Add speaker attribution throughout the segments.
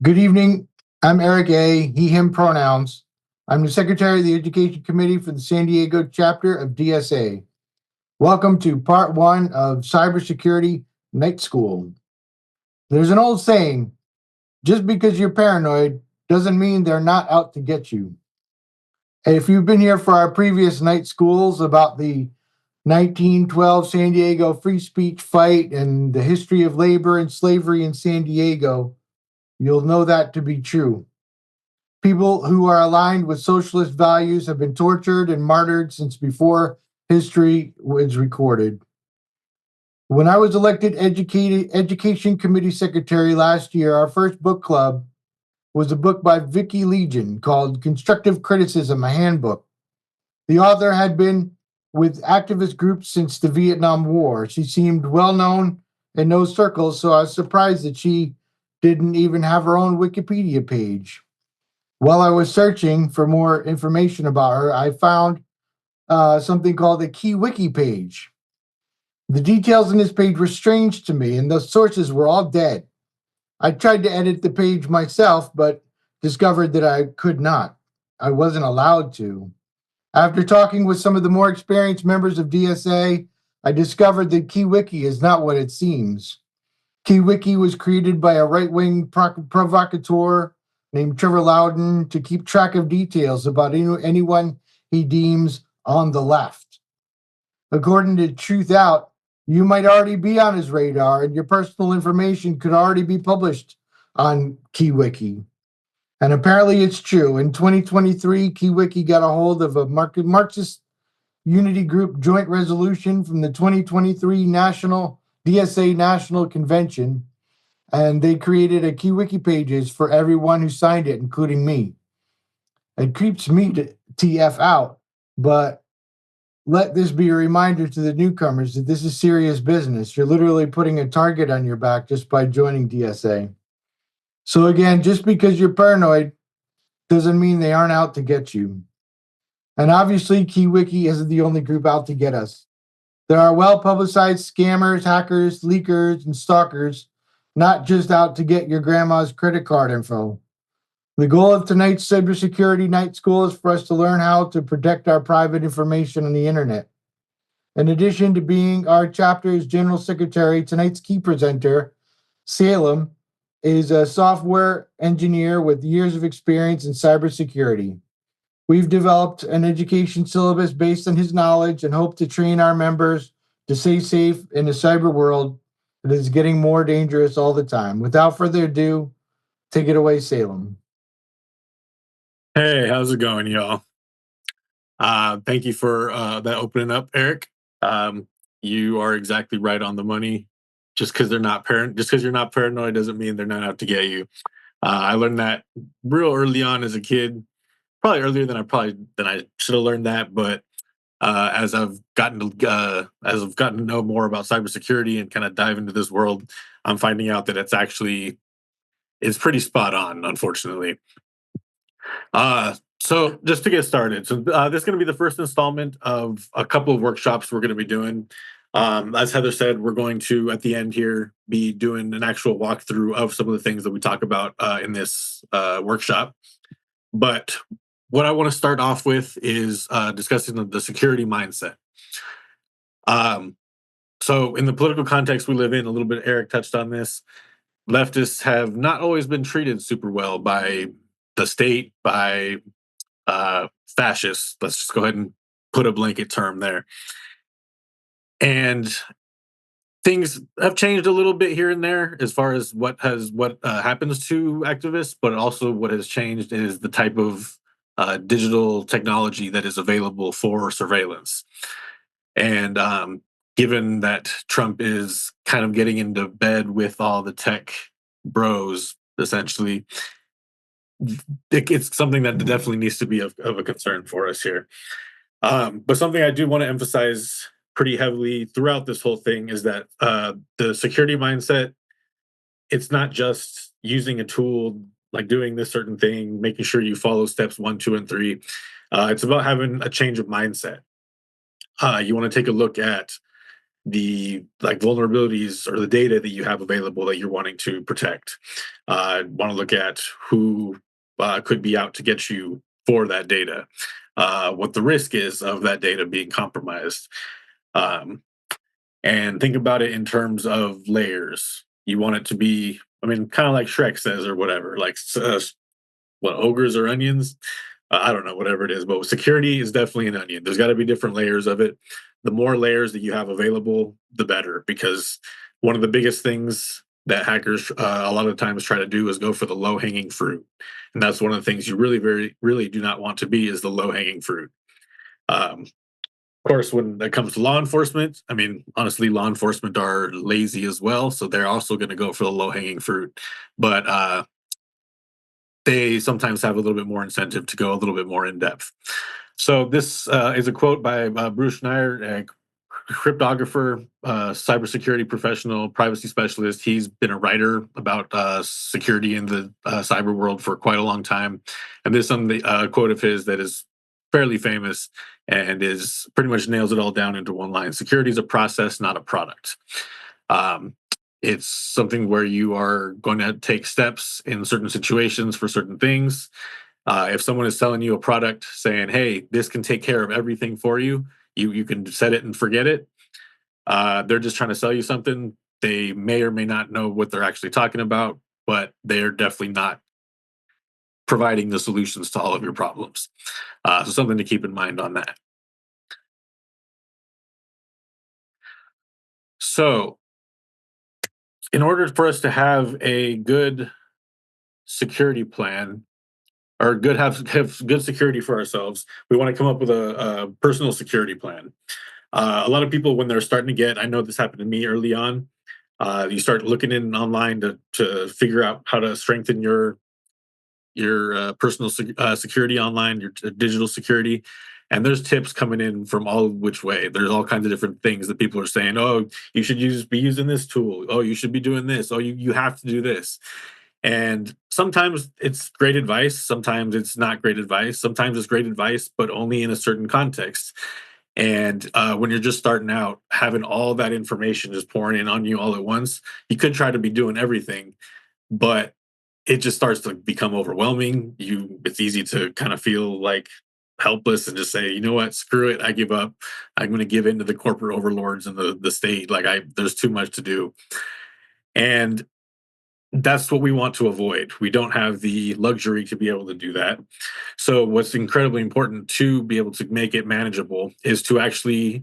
Speaker 1: Good evening. I'm Eric A., he, him pronouns. I'm the Secretary of the Education Committee for the San Diego chapter of DSA. Welcome to part one of Cybersecurity Night School. There's an old saying, just because you're paranoid doesn't mean they're not out to get you. And if you've been here for our previous night schools about the 1912 San Diego free speech fight and the history of labor and slavery in San Diego, you'll know that to be true. People who are aligned with socialist values have been tortured and martyred since before history was recorded. When I was elected Education Committee Secretary last year, our first book club was a book by Vicki Legion called Constructive Criticism, a Handbook. The author had been with activist groups since the Vietnam War. She seemed well known in those circles, so I was surprised that she didn't even have her own Wikipedia page. While I was searching for more information about her, I found something called the Key Wiki page. The details in this page were strange to me, and the sources were all dead. I tried to edit the page myself, but discovered that I could not. I wasn't allowed to. After talking with some of the more experienced members of DSA, I discovered that Key Wiki is not what it seems. Key Wiki was created by a right-wing provocateur named Trevor Loudon to keep track of details about anyone he deems on the left. According to Truth Out, you might already be on his radar and your personal information could already be published on KeyWiki. And apparently it's true. In 2023, KeyWiki got a hold of a Marxist Unity Group joint resolution from the 2023 DSA National Convention, and they created a KeyWiki pages for everyone who signed it, including me. It creeps me to TF out, but let this be a reminder to the newcomers that this is serious business. You're literally putting a target on your back just by joining DSA. So again, just because you're paranoid doesn't mean they aren't out to get you. And obviously, KeyWiki isn't the only group out to get us. There are well-publicized scammers, hackers, leakers, and stalkers, not just out to get your grandma's credit card info. The goal of tonight's Cybersecurity Night School is for us to learn how to protect our private information on the internet. In addition to being our chapter's general secretary, tonight's key presenter, Salem, is a software engineer with years of experience in cybersecurity. We've developed an education syllabus based on his knowledge and hope to train our members to stay safe in a cyber world that is getting more dangerous all the time. Without further ado, take it away, Salem.
Speaker 2: Hey, how's it going, y'all? Thank you for that opening up, Eric. You are exactly right on the money. Just because you're not paranoid doesn't mean they're not out to get you. I learned that real early on as a kid, probably earlier than I should have learned that. But as I've gotten to know more about cybersecurity and kind of dive into this world, I'm finding out that it's pretty spot on, unfortunately. So just to get started, this is going to be the first installment of a couple of workshops we're going to be doing. As Heather said, we're going to, at the end here, be doing an actual walkthrough of some of the things that we talk about in this workshop. But what I want to start off with is discussing the security mindset. So in the political context we live in, a little bit, Eric touched on this, leftists have not always been treated super well by the state, by fascists. Let's just go ahead and put a blanket term there. And things have changed a little bit here and there as far as what happens to activists, but also what has changed is the type of digital technology that is available for surveillance. And given that Trump is kind of getting into bed with all the tech bros, essentially, it's something that definitely needs to be of a concern for us here. But something I do want to emphasize pretty heavily throughout this whole thing is that the security mindset, it's not just using a tool, like doing this certain thing, making sure you follow steps 1, 2, and 3. It's about having a change of mindset. You want to take a look at the vulnerabilities or the data that you have available that you're wanting to protect. Want to look at who could be out to get you for that data, what the risk is of that data being compromised, um, and think about it in terms of layers. You want it to be, I mean, kind of like Shrek says or whatever, like what, ogres or onions? I don't know, whatever it is, but security is definitely an onion. There's got to be different layers of it. The more layers that you have available, the better, because one of the biggest things that hackers a lot of times try to do is go for the low hanging fruit. And that's one of the things you really do not want to be, is the low hanging fruit. Of course, when it comes to law enforcement, I mean, honestly, law enforcement are lazy as well. So they're also going to go for the low hanging fruit. But they sometimes have a little bit more incentive to go a little bit more in depth. So this is a quote by Bruce Schneier, a cryptographer, cybersecurity professional, privacy specialist. He's been a writer about security in the cyber world for quite a long time. And there's some quote of his that is fairly famous and is pretty much nails it all down into one line. Security is a process, not a product. Um, it's something where you are going to take steps in certain situations for certain things. If someone is selling you a product saying, hey, this can take care of everything for you, you can set it and forget it. They're just trying to sell you something. They may or may not know what they're actually talking about, but they're definitely not providing the solutions to all of your problems. So something to keep in mind on that. So in order for us to have a good security plan, or have good security for ourselves, we want to come up with a personal security plan. A lot of people, when they're starting to get, I know this happened to me early on. You start looking in online to figure out how to strengthen your personal security online, your digital security. And there's tips coming in from all which way. There's all kinds of different things that people are saying. Oh, you should be using this tool. Oh, you should be doing this. Oh, you have to do this. And sometimes it's great advice. Sometimes it's not great advice. Sometimes it's great advice, but only in a certain context. And when you're just starting out, having all that information just pouring in on you all at once, you could try to be doing everything, but it just starts to become overwhelming. It's easy to kind of feel like helpless and just say, you know what, screw it, I give up. I'm going to give in to the corporate overlords and the state. There's too much to do, and that's what we want to avoid. We don't have the luxury to be able to do that. So what's incredibly important to be able to make it manageable is to actually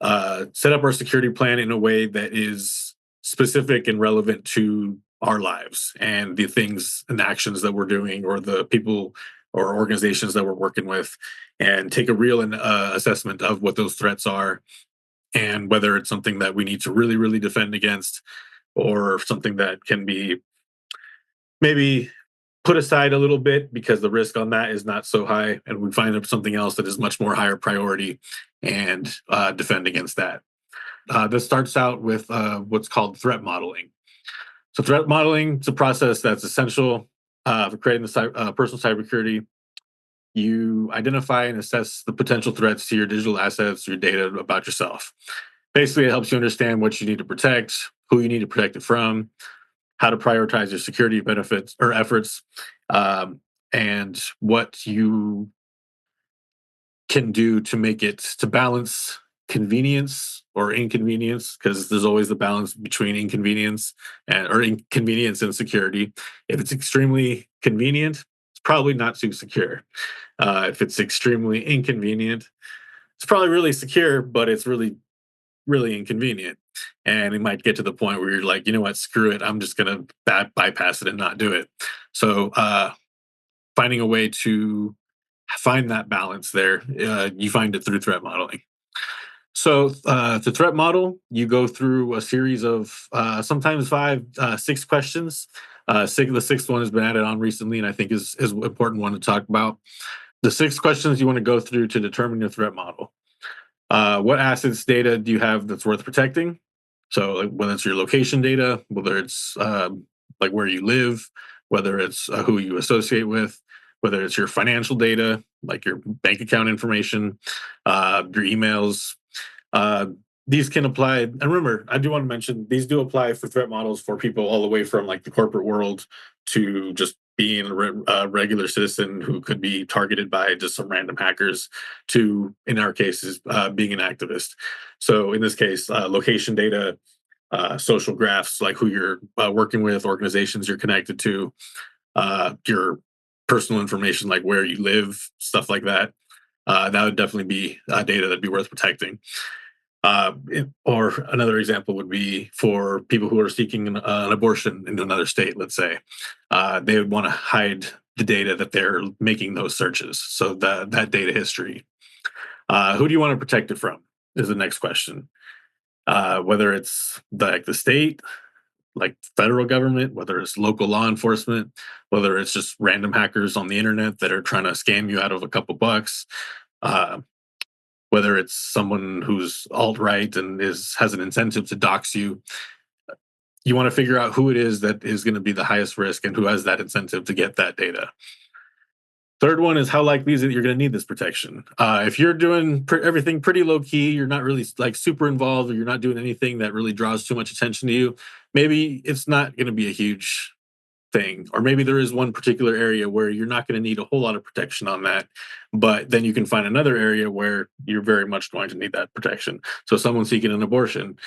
Speaker 2: set up our security plan in a way that is specific and relevant to our lives and the things and actions that we're doing, or the people or organizations that we're working with, and take a real assessment of what those threats are, and whether it's something that we need to really defend against, or something that can be maybe put aside a little bit because the risk on that is not so high, and we find something else that is much more higher priority, and defend against that. This starts out with what's called threat modeling. So threat modeling is a process that's essential for creating the personal cybersecurity. You identify and assess the potential threats to your digital assets, your data about yourself. Basically, it helps you understand what you need to protect, who you need to protect it from, how to prioritize your security benefits or efforts, and what you can do to make it to balance convenience or inconvenience, because there's always the balance between inconvenience or inconvenience and security. If it's extremely convenient, it's probably not too secure. If it's extremely inconvenient, it's probably really secure, but it's really inconvenient. And it might get to the point where you're like, you know what, screw it, I'm just going to bypass it and not do it. So finding a way to find that balance there, you find it through threat modeling. So to threat model, you go through a series of sometimes 6 questions. The sixth one has been added on recently, and I think is an important one to talk about. The 6 questions you want to go through to determine your threat model. What assets, data do you have that's worth protecting? So like, whether it's your location data, whether it's like where you live, whether it's who you associate with, whether it's your financial data, like your bank account information, your emails, these can apply. And remember, I do want to mention these do apply for threat models for people all the way from like the corporate world to just being a regular citizen who could be targeted by just some random hackers to, in our cases, being an activist. So in this case, location data, social graphs, like who you're working with, organizations you're connected to, your personal information, like where you live, stuff like that. That would definitely be data that'd be worth protecting. Or another example would be for people who are seeking an abortion in another state, let's say. They would want to hide the data that they're making those searches. So that data history. Who do you want to protect it from is the next question. Whether it's like the state, like federal government, whether it's local law enforcement, whether it's just random hackers on the internet that are trying to scam you out of a couple bucks. Whether it's someone who's alt-right and has an incentive to dox you. You want to figure out who it is that is going to be the highest risk and who has that incentive to get that data. Third one is how likely is it you're going to need this protection? If you're doing everything pretty low key, you're not really like super involved, or you're not doing anything that really draws too much attention to you, maybe it's not going to be a huge thing. Or maybe there is one particular area where you're not going to need a whole lot of protection on that, but then you can find another area where you're very much going to need that protection. So someone seeking an abortion,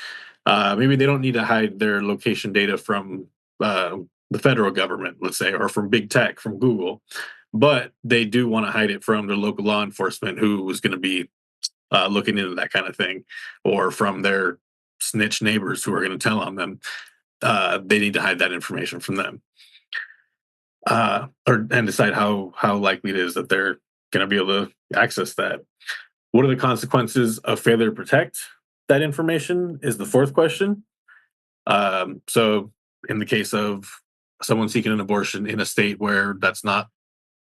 Speaker 2: maybe they don't need to hide their location data from the federal government, let's say, or from big tech, from Google, but they do want to hide it from their local law enforcement who is going to be looking into that kind of thing, or from their snitch neighbors who are going to tell on them. They need to hide that information from them. And decide how likely it is that they're going to be able to access that. What are the consequences of failure to protect that information is the fourth question. So in the case of someone seeking an abortion in a state where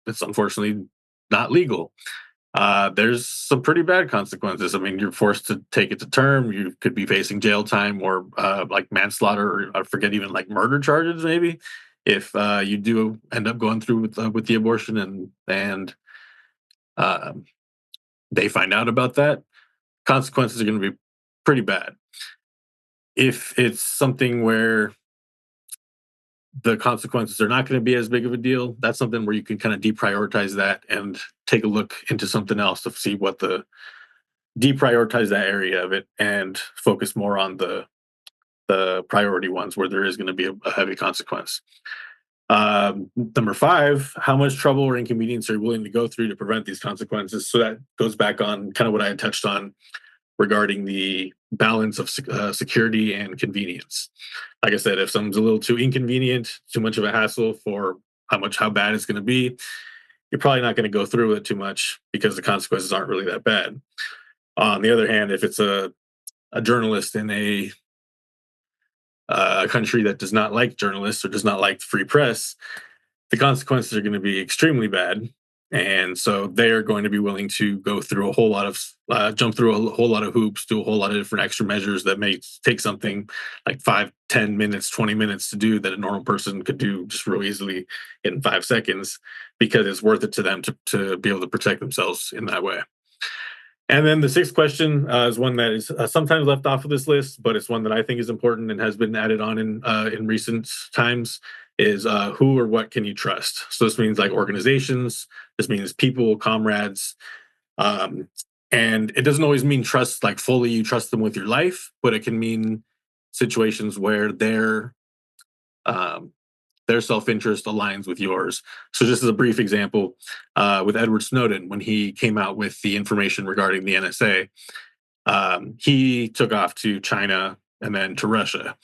Speaker 2: it's unfortunately not legal, there's some pretty bad consequences. I mean, you're forced to take it to term. You could be facing jail time or like manslaughter, or I forget, even like murder charges, maybe, if you do end up going through with the abortion and they find out about that. Consequences are going to be pretty bad. If it's something where the consequences are not going to be as big of a deal, that's something where you can kind of deprioritize that and take a look into something else to see what deprioritize that area of it and focus more on the priority ones where there is going to be a heavy consequence. Number 5, how much trouble or inconvenience are you willing to go through to prevent these consequences? So that goes back on kind of what I had touched on regarding the balance of security and convenience. Like I said, if something's a little too inconvenient, too much of a hassle for how bad it's going to be, you're probably not going to go through with it too much because the consequences aren't really that bad. On the other hand, if it's a journalist in a country that does not like journalists or does not like the free press, the consequences are going to be extremely bad. And so they are going to be willing to go through a whole lot of, jump through a whole lot of hoops, do a whole lot of different extra measures that may take something like 5, 10 minutes, 20 minutes to do that a normal person could do just real easily in 5 seconds, because it's worth it to them to be able to protect themselves in that way. And then the 6th question is one that is sometimes left off of this list, but it's one that I think is important and has been added on in recent times, is who or what can you trust? So this means like organizations, this means people, comrades, and it doesn't always mean trust like fully you trust them with your life, but it can mean situations where their self-interest aligns with yours. So just as a brief example, with Edward Snowden, when he came out with the information regarding the NSA, he took off to China and then to Russia.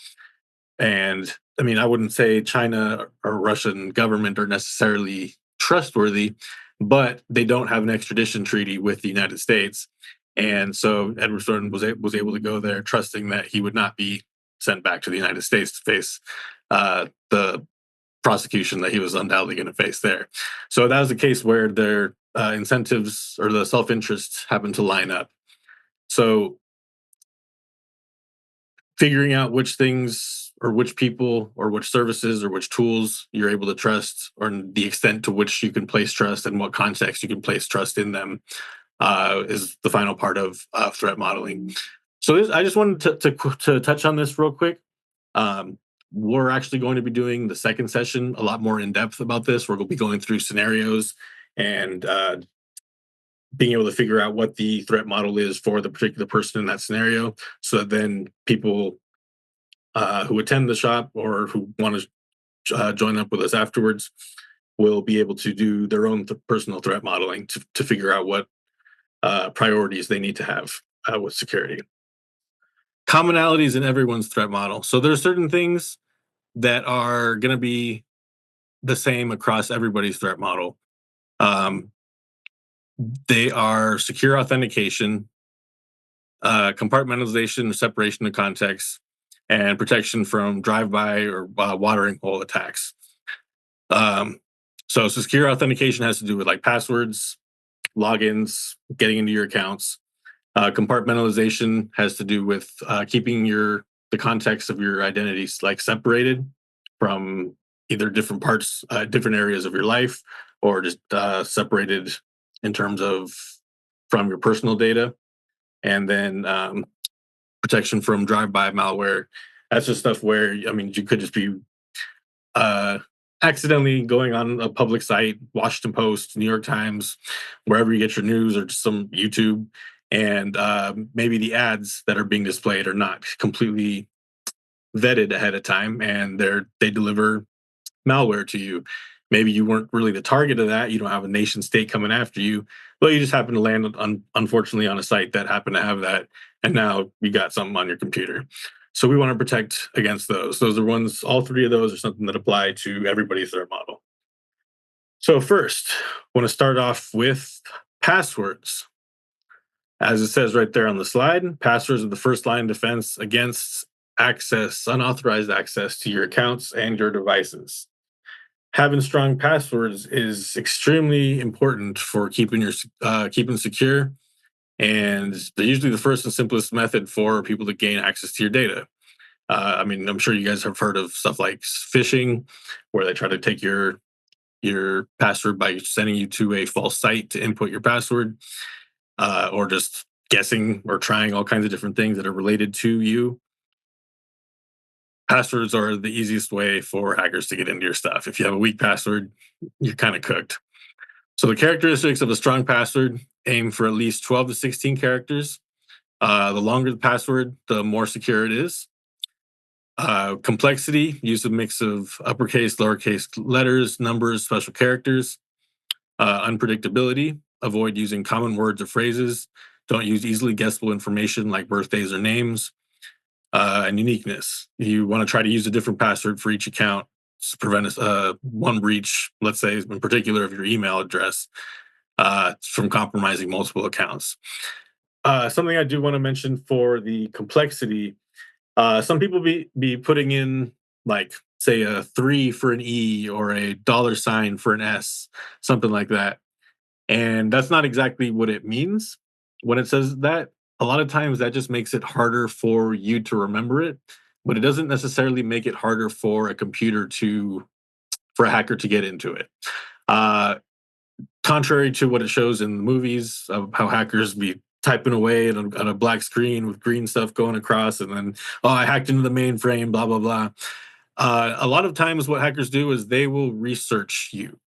Speaker 2: And I mean, I wouldn't say China or Russian government are necessarily trustworthy, but they don't have an extradition treaty with the United States. And so Edward Snowden was able to go there trusting that he would not be sent back to the United States to face the prosecution that he was undoubtedly going to face there. So that was a case where their incentives or the self-interest happened to line up. So figuring out which things or which people or which services or which tools you're able to trust, or the extent to which you can place trust and what context you can place trust in them, is the final part of threat modeling. So I just wanted to touch on this real quick. Um, we're actually going to be doing the second session a lot more in depth about this. We're going to be going through scenarios and being able to figure out what the threat model is for the particular person in that scenario, so that then people who attend the shop or who want to join up with us afterwards will be able to do their own personal threat modeling to figure out what priorities they need to have with security. Commonalities in everyone's threat model. So there are certain things that are going to be the same across everybody's threat model. Um, they are secure authentication, compartmentalization or separation of context, and protection from drive-by or watering hole attacks. So secure authentication has to do with like passwords, logins, getting into your accounts. Compartmentalization has to do with keeping the context of your identities like separated from either different parts, different areas of your life, or just separated in terms of from your personal data. And then protection from drive-by malware. That's just stuff where you could just be uh, accidentally going on a public site, Washington Post, New York Times, wherever you get your news, or just some YouTube, and maybe the ads that are being displayed are not completely vetted ahead of time, and they deliver malware to you. Maybe you weren't really the target of that. You don't have a nation state coming after you, but you just happen to land, unfortunately, on a site that happened to have that, and now you got something on your computer. So we want to protect against those. Those are ones. All three of those are something that apply to everybody's threat model. So first, I want to start off with passwords. As it says right there on the slide, passwords are the first line of defense against unauthorized access to your accounts and your devices. Having strong passwords is extremely important for keeping secure, and they're usually the first and simplest method for people to gain access to your data. I'm sure you guys have heard of stuff like phishing, where they try to take your password by sending you to a false site to input your password, or just guessing or trying all kinds of different things that are related to you. Passwords are the easiest way for hackers to get into your stuff. If you have a weak password, you're kind of cooked. So the characteristics of a strong password: aim for at least 12 to 16 characters. The longer the password, the more secure it is. Complexity: use a mix of uppercase, lowercase letters, numbers, special characters. Unpredictability: avoid using common words or phrases. Don't use easily guessable information like birthdays or names. And uniqueness: you want to try to use a different password for each account to prevent one breach, let's say in particular of your email address, from compromising multiple accounts. Something I do want to mention for the complexity: some people be putting in, like, say, a 3 for an E or a $ for an S, something like that. And that's not exactly what it means when it says that. A lot of times that just makes it harder for you to remember it, but it doesn't necessarily make it harder for for a hacker to get into it. Uh, Contrary to what it shows in the movies of how hackers be typing away on a black screen with green stuff going across, and then, oh, I hacked into the mainframe, blah, blah, blah. A lot of times what hackers do is they will research you.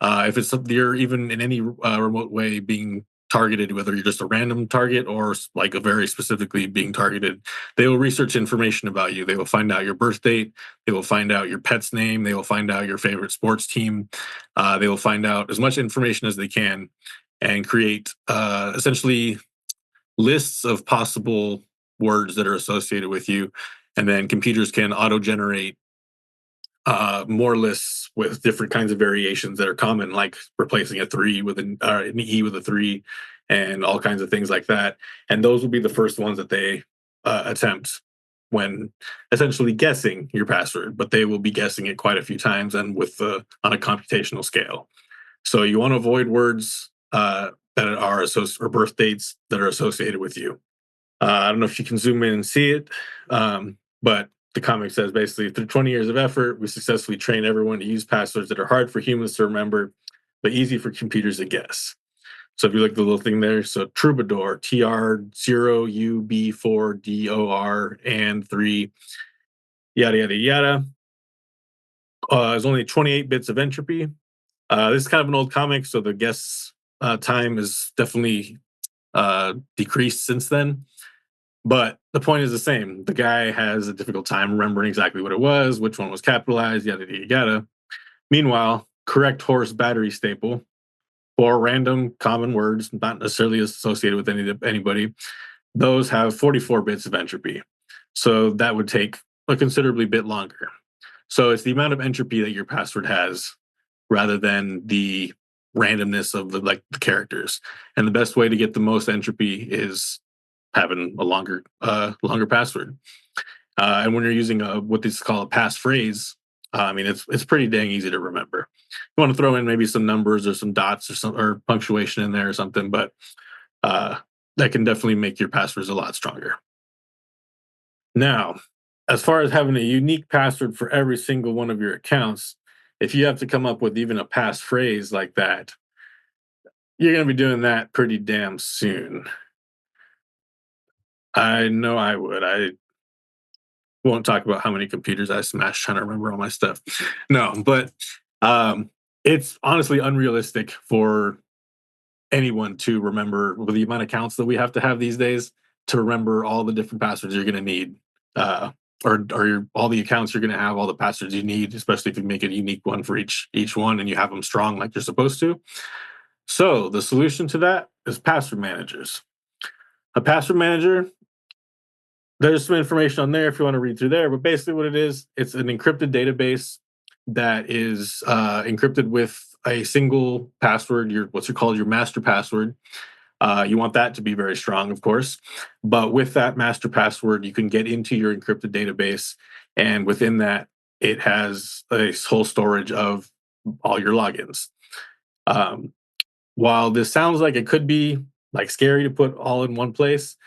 Speaker 2: If it's something you're even in any remote way being targeted, whether you're just a random target or like a very specifically being targeted, they will research information about you. They will find out your birth date. They will find out your pet's name. They will find out your favorite sports team. They will find out as much information as they can and create essentially lists of possible words that are associated with you. And then computers can auto-generate more lists with different kinds of variations that are common, like replacing a 3 with an E with a 3, and all kinds of things like that. And those will be the first ones that they attempt when essentially guessing your password, but they will be guessing it quite a few times and on a computational scale. So you want to avoid words that are or birth dates that are associated with you. I don't know if you can zoom in and see it, but the comic says basically, through 20 years of effort, we successfully trained everyone to use passwords that are hard for humans to remember, but easy for computers to guess. So if you look at the little thing there, so Troubadour, TR0UB4DOR and 3, yada, yada, yada. There's only 28 bits of entropy. This is kind of an old comic, so the guess time is definitely decreased since then. But the point is the same. The guy has a difficult time remembering exactly what it was, which one was capitalized, yada, yada, yada. Meanwhile, correct horse battery staple, or random common words, not necessarily associated with anybody, those have 44 bits of entropy. So that would take a considerably bit longer. So it's the amount of entropy that your password has rather than the randomness of the characters. And the best way to get the most entropy is having a longer password. And when you're using what this is called a passphrase, I mean it's pretty dang easy to remember. You want to throw in maybe some numbers or some dots or punctuation in there or something, but that can definitely make your passwords a lot stronger. Now, as far as having a unique password for every single one of your accounts, if you have to come up with even a passphrase like that, you're going to be doing that pretty damn soon. I know I would. I won't talk about how many computers I smashed trying to remember all my stuff. No, but it's honestly unrealistic for anyone to remember with the amount of accounts that we have to have these days to remember all the different passwords you're going to need. All the accounts you're going to have, all the passwords you need, especially if you make a unique one for each one and you have them strong like you're supposed to. So the solution to that is password managers. A password manager, there's some information on there if you want to read through there, but basically what it is, it's an encrypted database that is encrypted with a single password, what's called your master password. You want that to be very strong, of course. But with that master password, you can get into your encrypted database. And within that, it has a whole storage of all your logins. While this sounds like it could be like scary to put all in one place,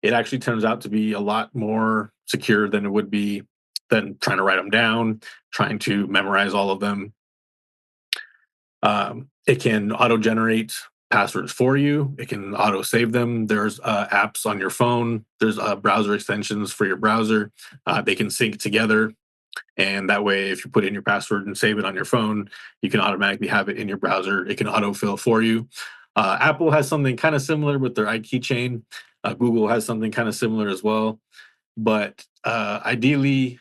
Speaker 2: it actually turns out to be a lot more secure than it would be than trying to write them down, trying to memorize all of them. It can auto-generate passwords for you. It can auto-save them. There's apps on your phone. There's browser extensions for your browser. They can sync together. And that way, if you put in your password and save it on your phone, you can automatically have it in your browser. It can autofill for you. Apple has something kind of similar with their iKeychain. Google has something kind of similar as well. But ideally,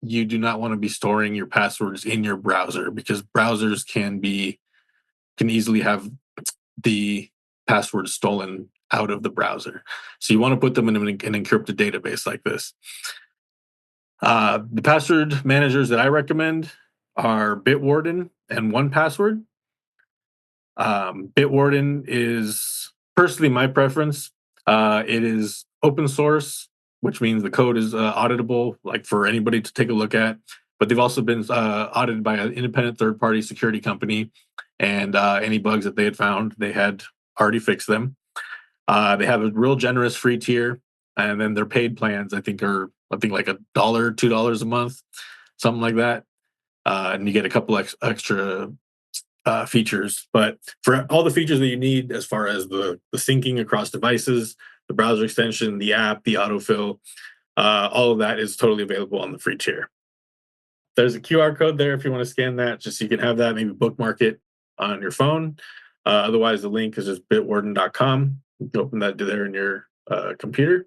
Speaker 2: you do not want to be storing your passwords in your browser because browsers can easily have the password stolen out of the browser. So you want to put them in an encrypted database like this. The password managers that I recommend are Bitwarden and 1Password. Bitwarden is personally my preference. It is open source, which means the code is auditable, like for anybody to take a look at. But they've also been audited by an independent third-party security company, and any bugs that they had found, they had already fixed them. They have a real generous free tier, and then their paid plans, I think like $1, $2 a month, something like that. And you get a couple extra features. But for all the features that you need, as far as the syncing across devices, the browser extension, the app, the autofill, all of that is totally available on the free tier. There's a QR code there if you want to scan that, just so you can have that, maybe bookmark it on your phone. Otherwise, the link is just bitwarden.com. You can open that there in your computer.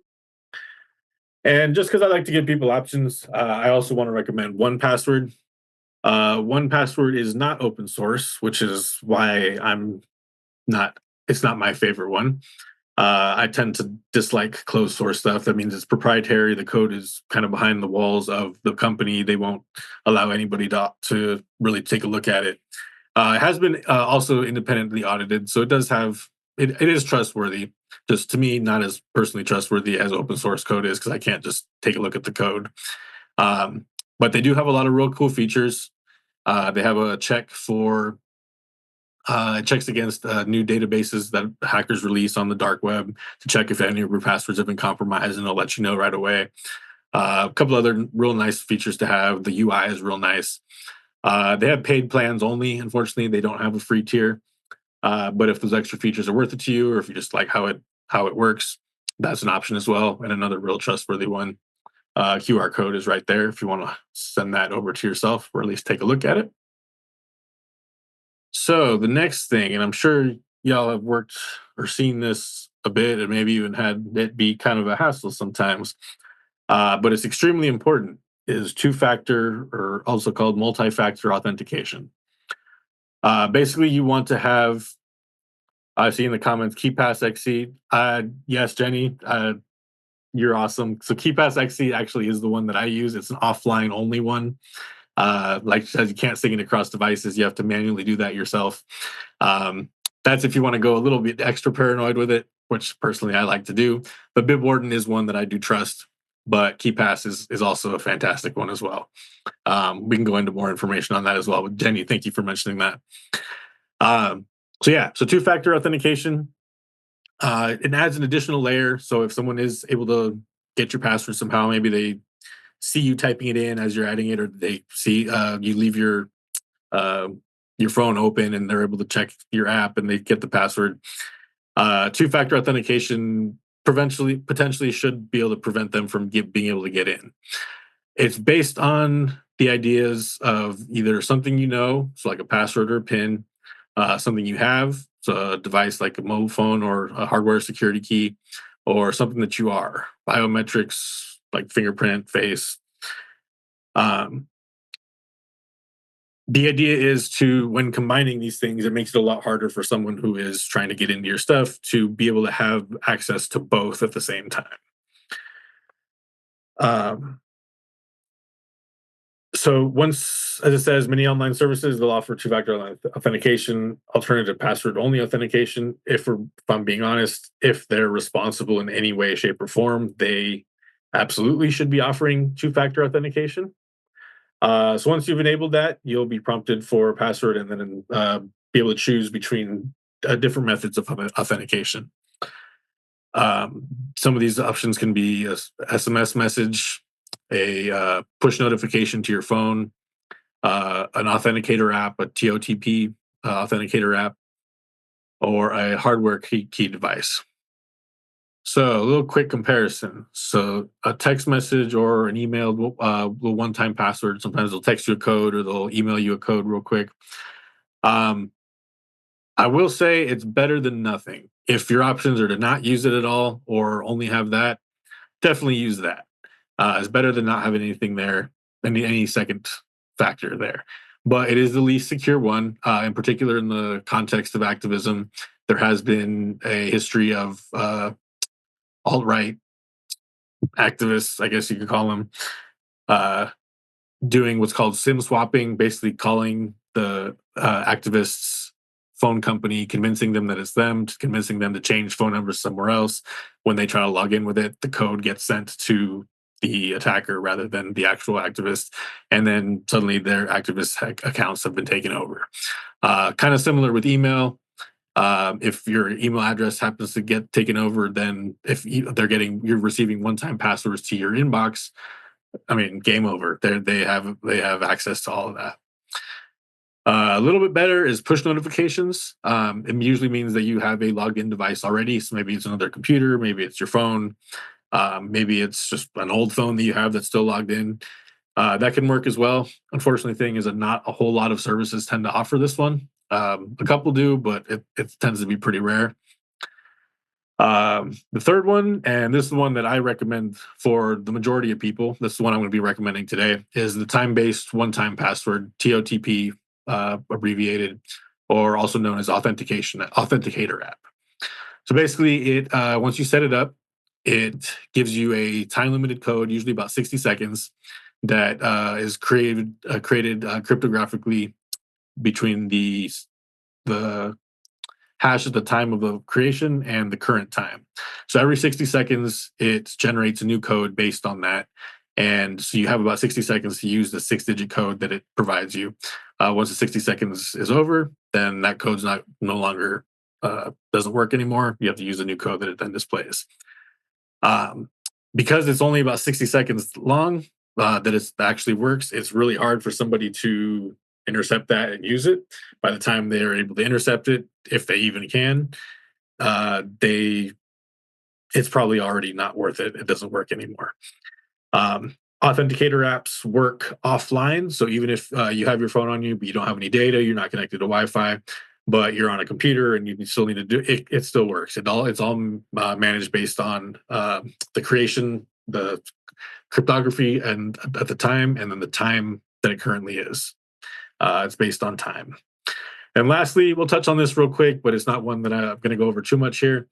Speaker 2: And just because I like to give people options, I also want to recommend 1Password. 1Password is not open source, which is why it's not my favorite one. I tend to dislike closed source stuff. That means it's proprietary. The code is kind of behind the walls of the company. They won't allow anybody to really take a look at it. It has been also independently audited, so it is trustworthy. Just to me, not as personally trustworthy as open source code is, because I can't just take a look at the code. But they do have a lot of real cool features. They have a check for it checks against new databases that hackers release on the dark web to check if any of your passwords have been compromised, and it'll let you know right away. A couple other real nice features to have. The UI is real nice. They have paid plans only. Unfortunately, they don't have a free tier. But if those extra features are worth it to you, or if you just like how it works, that's an option as well. And another real trustworthy one. QR code is right there if you want to send that over to yourself or at least take a look at it. So the next thing, and I'm sure y'all have worked or seen this a bit and maybe even had it be kind of a hassle sometimes, but it's extremely important, is two-factor or also called multi-factor authentication. Basically, you want to have, I see in the comments, KeyPass XC. Yes, Jenny, you're awesome. So KeyPass XC actually is the one that I use. It's an offline only one. Like it says, you can't sync it across devices. You have to manually do that yourself. Um, that's if you want to go a little bit extra paranoid with it, which personally I like to do. But Bitwarden is one that I do trust. But KeyPass is also a fantastic one as well. We can go into more information on that as well. But Jenny, thank you for mentioning that. So two-factor authentication. It adds an additional layer. So if someone is able to get your password somehow, maybe they see you typing it in as you're adding it, or they see you leave uh, your phone open and they're able to check your app and they get the password. Two-factor authentication potentially should be able to prevent them from being able to get in. It's based on the ideas of either something so like a password or a PIN, something you have, so a device like a mobile phone or a hardware security key, or something that you are, biometrics like fingerprint, face. The idea is when combining these things, it makes it a lot harder for someone who is trying to get into your stuff to be able to have access to both at the same time. So once, as it says, many online services, they'll offer two-factor authentication, alternative password-only authentication. If I'm being honest, if they're responsible in any way, shape, or form, they absolutely should be offering two-factor authentication. So once you've enabled that, you'll be prompted for a password and then be able to choose between different methods of authentication. Some of these options can be a SMS message, a push notification to your phone, an authenticator app, a TOTP authenticator app, or a hardware key device. So a little quick comparison. So a text message or an email, one-time password. Sometimes they'll text you a code or they'll email you a code real quick. I will say it's better than nothing. If your options are to not use it at all or only have that, definitely use that. It's better than not having anything there, any second factor there. But it is the least secure one, in particular in the context of activism. There has been a history of alt-right activists, I guess you could call them, doing what's called SIM swapping, basically calling the activists' phone company, convincing them that it's them, convincing them to change phone numbers somewhere else. When they try to log in with it, the code gets sent to the attacker rather than the actual activist. And then suddenly their activist accounts have been taken over. Kind of similar with email. If your email address happens to get taken over, then if you're receiving one-time passwords to your inbox, I mean, game over. They have access to all of that. A little bit better is push notifications. It usually means that you have a logged in device already. So maybe it's another computer, maybe it's your phone, maybe it's just an old phone that you have that's still logged in. That can work as well. Unfortunately, thing is that not a whole lot of services tend to offer this one. A couple do, but it tends to be pretty rare. The third one, and this is the one that I recommend for the majority of people, this is the one I'm going to be recommending today, is the time-based one-time password, TOTP, abbreviated, or also known as authenticator app. So basically, it once you set it up, it gives you a time-limited code, usually about 60 seconds, that is created cryptographically between the hash at the time of the creation and the current time. So every 60 seconds, it generates a new code based on that. And so you have about 60 seconds to use the 6-digit code that it provides you. Once the 60 seconds is over, then that code's no longer doesn't work anymore. You have to use a new code that it then displays. Because it's only about 60 seconds long, that it actually works, it's really hard for somebody to intercept that and use it. By the time they are able to intercept it, if they even can, it's probably already not worth it. It doesn't work anymore. Authenticator apps work offline. So even if you have your phone on you, but you don't have any data, you're not connected to Wi-Fi, but you're on a computer and you still need to do it, it still works. It's all managed based on the creation, the cryptography, and at the time, and then the time that it currently is. It's based on time. And lastly, we'll touch on this real quick, but it's not one that I'm going to go over too much here.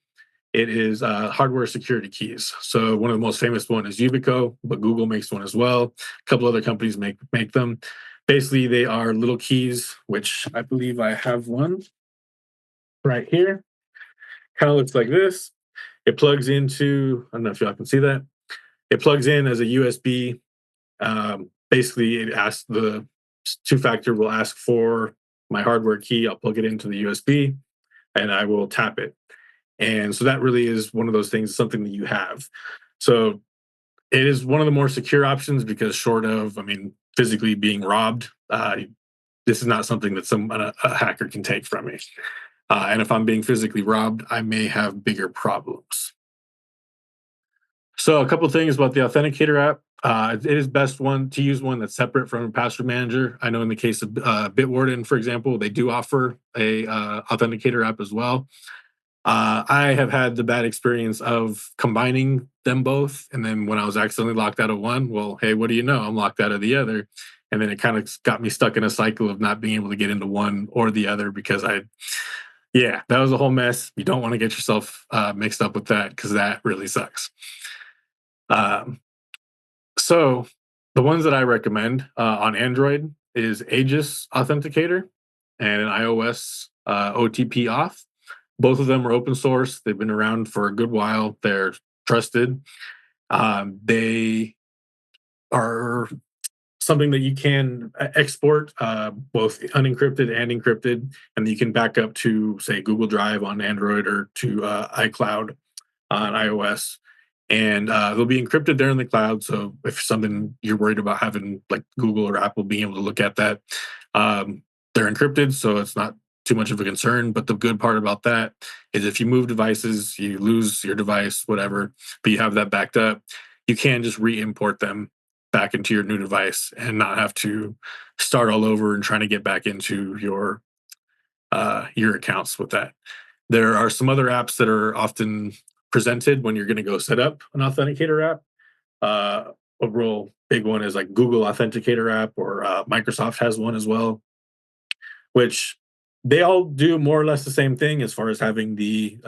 Speaker 2: It is hardware security keys. So one of the most famous one is Yubico, but Google makes one as well. A couple other companies make them. Basically, they are little keys, which I believe I have one right here. Kind of looks like this. It plugs into, I don't know if y'all can see that. It plugs in as a USB. Basically, it asks the two-factor will ask for my hardware key. I'll plug it into the USB, and I will tap it. And so that really is one of those things, something that you have. So it is one of the more secure options because short of, physically being robbed, this is not something that a hacker can take from me. And if I'm being physically robbed, I may have bigger problems. So a couple of things about the Authenticator app. It is best to use one that's separate from a password manager. I know in the case of Bitwarden, for example, they do offer a Authenticator app as well. I have had the bad experience of combining them both. And then when I was accidentally locked out of one, well, hey, what do you know? I'm locked out of the other. And then it kind of got me stuck in a cycle of not being able to get into one or the other because that was a whole mess. You don't want to get yourself mixed up with that because that really sucks. So the ones that I recommend on Android is Aegis Authenticator and an iOS OTP Auth. Both of them are open source. They've been around for a good while. They're trusted. They are something that you can export both unencrypted and encrypted, and you can back up to, say, Google Drive on Android or to iCloud on iOS. And they'll be encrypted there in the cloud. So if something you're worried about having like Google or Apple being able to look at that, they're encrypted. So it's not too much of a concern. But the good part about that is if you move devices, you lose your device, whatever, but you have that backed up, you can just re-import them back into your new device and not have to start all over and trying to get back into your accounts with that. There are some other apps that are often presented when you're going to go set up an authenticator app. A real big one is like Google Authenticator app, or Microsoft has one as well, which they all do more or less the same thing as far as having the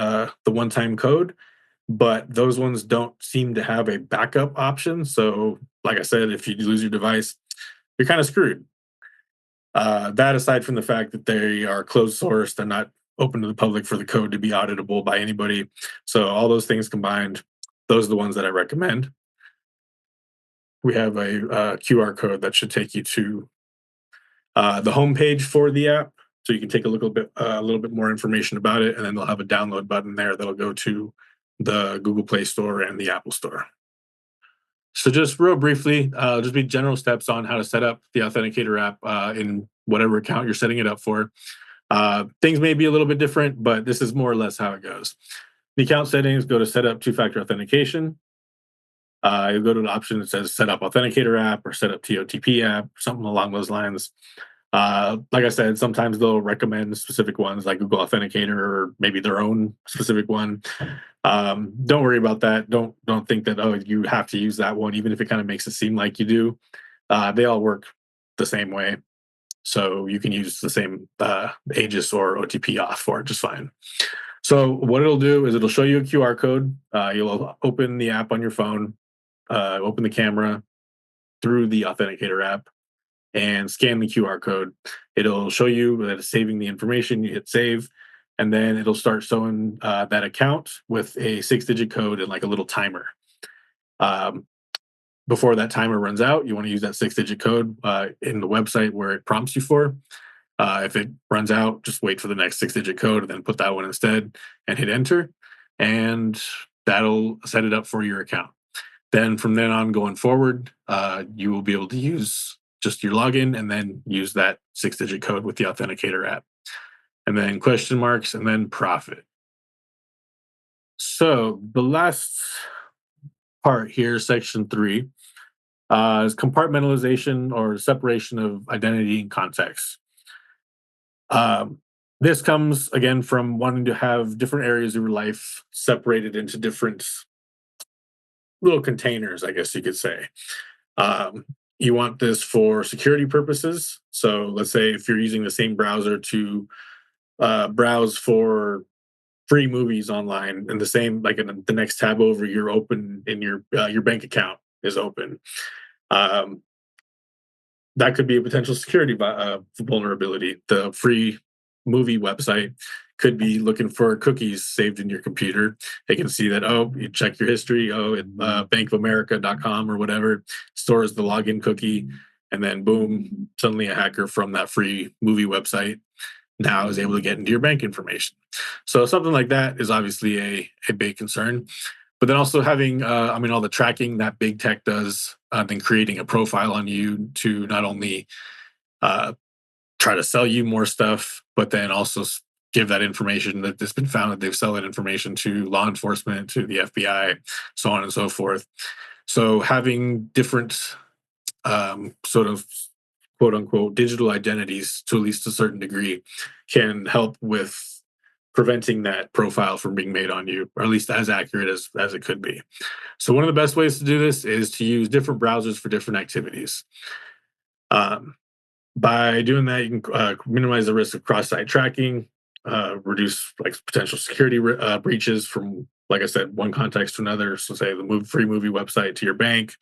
Speaker 2: one-time code, but those ones don't seem to have a backup option. So, like I said, if you lose your device, you're kind of screwed. That aside from the fact that they are closed source, they're not open to the public for the code to be auditable by anybody. So all those things combined, those are the ones that I recommend. We have a QR code that should take you to the homepage for the app, so you can take a little bit more information about it, and then they'll have a download button there that'll go to the Google Play Store and the Apple Store. So just real briefly, just be general steps on how to set up the Authenticator app in whatever account you're setting it up for. Things may be a little bit different, but this is more or less how it goes. The account settings, go to set up two-factor authentication. You'll go to an option that says set up authenticator app or set up TOTP app, something along those lines. Like I said, sometimes they'll recommend specific ones like Google Authenticator or maybe their own specific one. Don't worry about that. Don't think that, you have to use that one, even if it kind of makes it seem like you do. They all work the same way. So you can use the same Aegis or OTP Auth for it just fine. So what it'll do is it'll show you a QR code. You'll open the app on your phone, open the camera through the Authenticator app, and scan the QR code. It'll show you that it's saving the information. You hit save, and then it'll start showing that account with a 6-digit code and like a little timer. Before that timer runs out, you want to use that 6-digit code in the website where it prompts you for. If it runs out, just wait for the next 6-digit code and then put that one instead and hit enter. And that'll set it up for your account. Then from then on going forward, you will be able to use just your login, and then use that 6-digit code with the Authenticator app. And then question marks, and then profit. So the last part here, section 3, is compartmentalization or separation of identity and context. Um, this comes again from wanting to have different areas of your life separated into different little containers, I guess you could say. Um, you want this for security purposes. So let's say if you're using the same browser to browse for free movies online, and the same, like in the next tab over, you're open in your bank account is open. Um, that could be a potential security vulnerability. The free movie website could be looking for cookies saved in your computer. They can see that, oh, you check your history, oh, bankofamerica.com or whatever stores the login cookie. And then boom, suddenly a hacker from that free movie website now is able to get into your bank information. So something like that is obviously a big concern. But then also having, all the tracking that big tech does, then creating a profile on you to not only uh, try to sell you more stuff, but then also give that information that it's been found that they've sell that information to law enforcement, to the FBI, so on and so forth. So having different sort of quote unquote digital identities to at least a certain degree can help with preventing that profile from being made on you, or at least as accurate as it could be. So one of the best ways to do this is to use different browsers for different activities. Um, by doing that, you can minimize the risk of cross-site tracking, reduce like potential security breaches from, like I said, one context to another. So say the free movie website to your bank,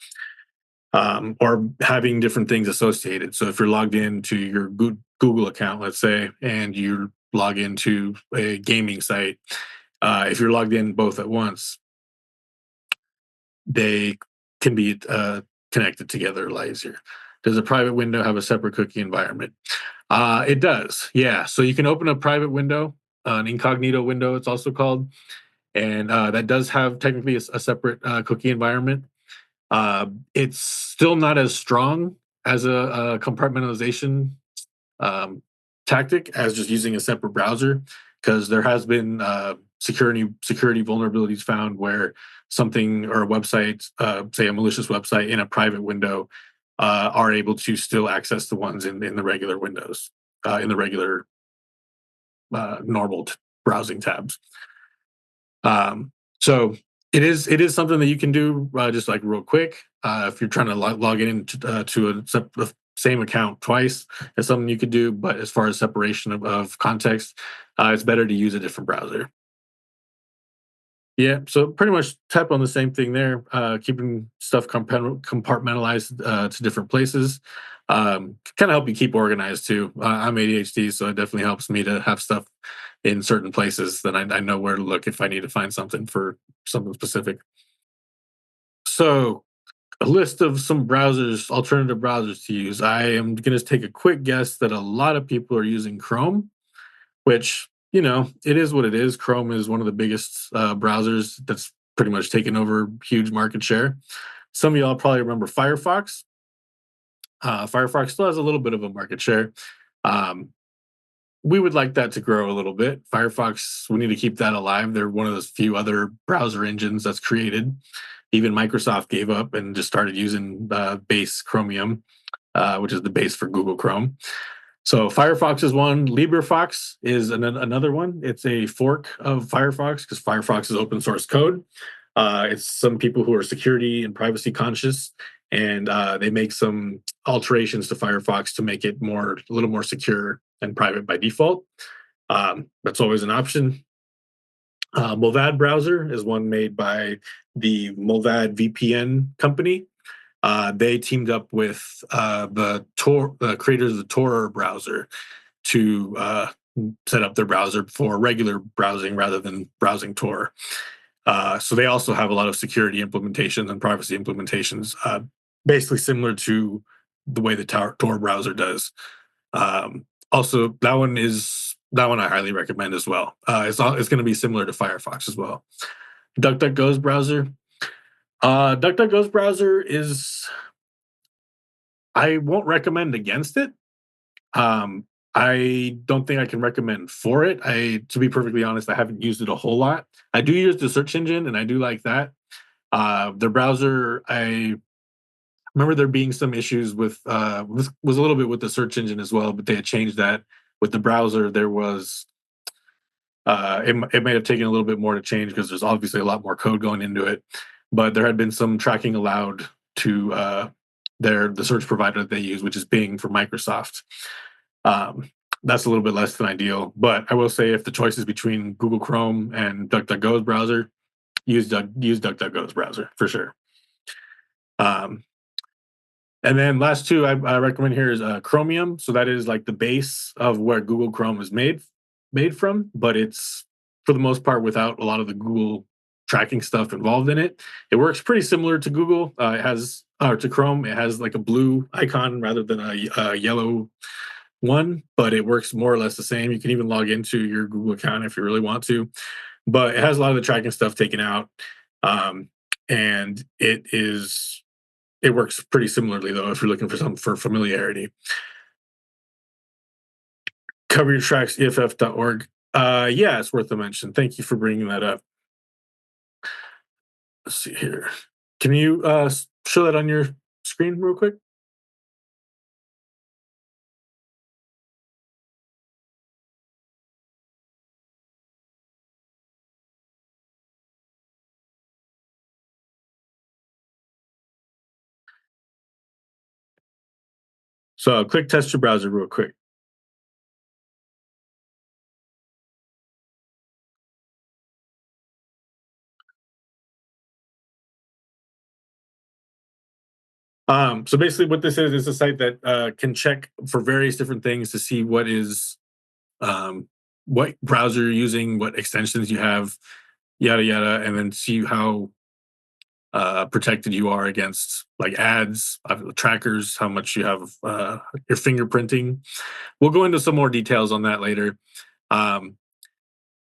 Speaker 2: or having different things associated. So if you're logged into your Google account, let's say, and you log into a gaming site, if you're logged in both at once, they can be connected together a lot easier. Does a private window have a separate cookie environment? It does, yeah. So you can open a private window, an incognito window, it's also called, and that does have technically a separate cookie environment. It's still not as strong as a compartmentalization tactic as just using a separate browser, because there has been security vulnerabilities found where something or a website, say a malicious website in a private window, are able to still access the ones in the regular windows, in the regular normal browsing tabs. So it is something that you can do just like real quick. If you're trying to log in to a same account twice, it's something you could do. But as far as separation of context, it's better to use a different browser. Yeah, so pretty much tap on the same thing there, keeping stuff compartmentalized to different places. Kind of help you keep organized too. I'm ADHD, so it definitely helps me to have stuff in certain places. Then I know where to look if I need to find something for something specific. So a list of some browsers, alternative browsers to use. I am going to take a quick guess that a lot of people are using Chrome, which, it is what it is. Chrome is one of the biggest browsers that's pretty much taken over huge market share. Some of y'all probably remember Firefox. Firefox still has a little bit of a market share. Um, we would like that to grow a little bit. Firefox, we need to keep that alive. They're one of those few other browser engines that's created. Even Microsoft gave up and just started using base Chromium, which is the base for Google Chrome. So Firefox is one. LibreFox is another one. It's a fork of Firefox because Firefox is open source code. It's some people who are security and privacy conscious, and they make some alterations to Firefox to make it a little more secure and private by default. That's always an option. Movad browser is one made by the Movad VPN company. They teamed up with the creators of the Tor browser to set up their browser for regular browsing rather than browsing Tor. So they also have a lot of security implementations and privacy implementations, basically similar to the way the Tor browser does. Also, that one I highly recommend as well. It's going to be similar to Firefox as well. DuckDuckGo's browser. DuckDuckGo's browser is I won't recommend against it. I don't think I can recommend for it. To be perfectly honest, I haven't used it a whole lot. I do use the search engine, and I do like that. Their browser, I remember there being some issues with. This was a little bit with the search engine as well, but they had changed that. With the browser, there was it may have taken a little bit more to change because there's obviously a lot more code going into it. But there had been some tracking allowed to the search provider that they use, which is Bing for Microsoft. That's a little bit less than ideal. But I will say, if the choice is between Google Chrome and DuckDuckGo's browser, use DuckDuckGo's browser for sure. And then last two I recommend here is Chromium. So that is like the base of where Google Chrome is made from, but it's for the most part without a lot of the Google tracking stuff involved in it. It works pretty similar to Google. It has or to Chrome. It has like a blue icon rather than a yellow one, but it works more or less the same. You can even log into your Google account if you really want to, but it has a lot of the tracking stuff taken out, and it works pretty similarly though if you're looking for familiarity. Cover your tracks, EFF.org. Yeah, it's worth a mention. Thank you for bringing that up. Let's see here. Can you show that on your screen real quick? So click test your browser real quick. So basically what this is a site that can check for various different things to see um, what browser you're using, what extensions you have, yada yada, and then see how protected you are against like ads, trackers, how much you have your fingerprinting. We'll go into some more details on that later. Um,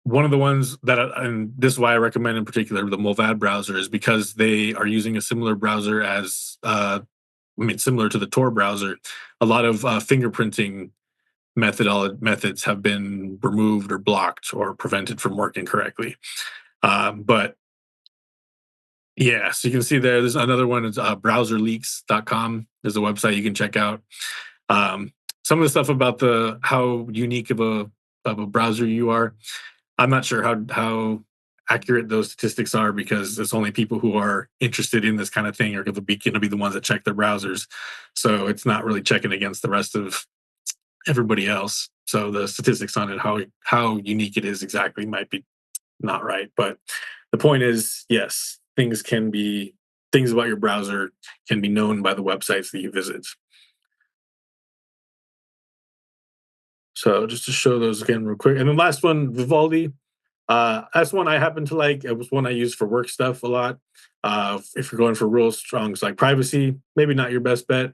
Speaker 2: One of the ones that, and this is why I recommend in particular the Movad browser, is because they are using a similar browser as, similar to the Tor browser. A lot of fingerprinting methods have been removed or blocked or prevented from working correctly. But yeah, so you can see there's another one. It's browserleaks.com is a website you can check out. Some of the stuff about the how unique of a browser you are. I'm not sure how accurate those statistics are because it's only people who are interested in this kind of thing are going to be the ones that check their browsers. So it's not really checking against the rest of everybody else. So the statistics on it, how unique it is exactly, might be not right. But the point is, yes, things about your browser can be known by the websites that you visit. So just to show those again real quick. And then last one, Vivaldi. That's one I happen to like. It was one I use for work stuff a lot. If you're going for real strong, like privacy, maybe not your best bet.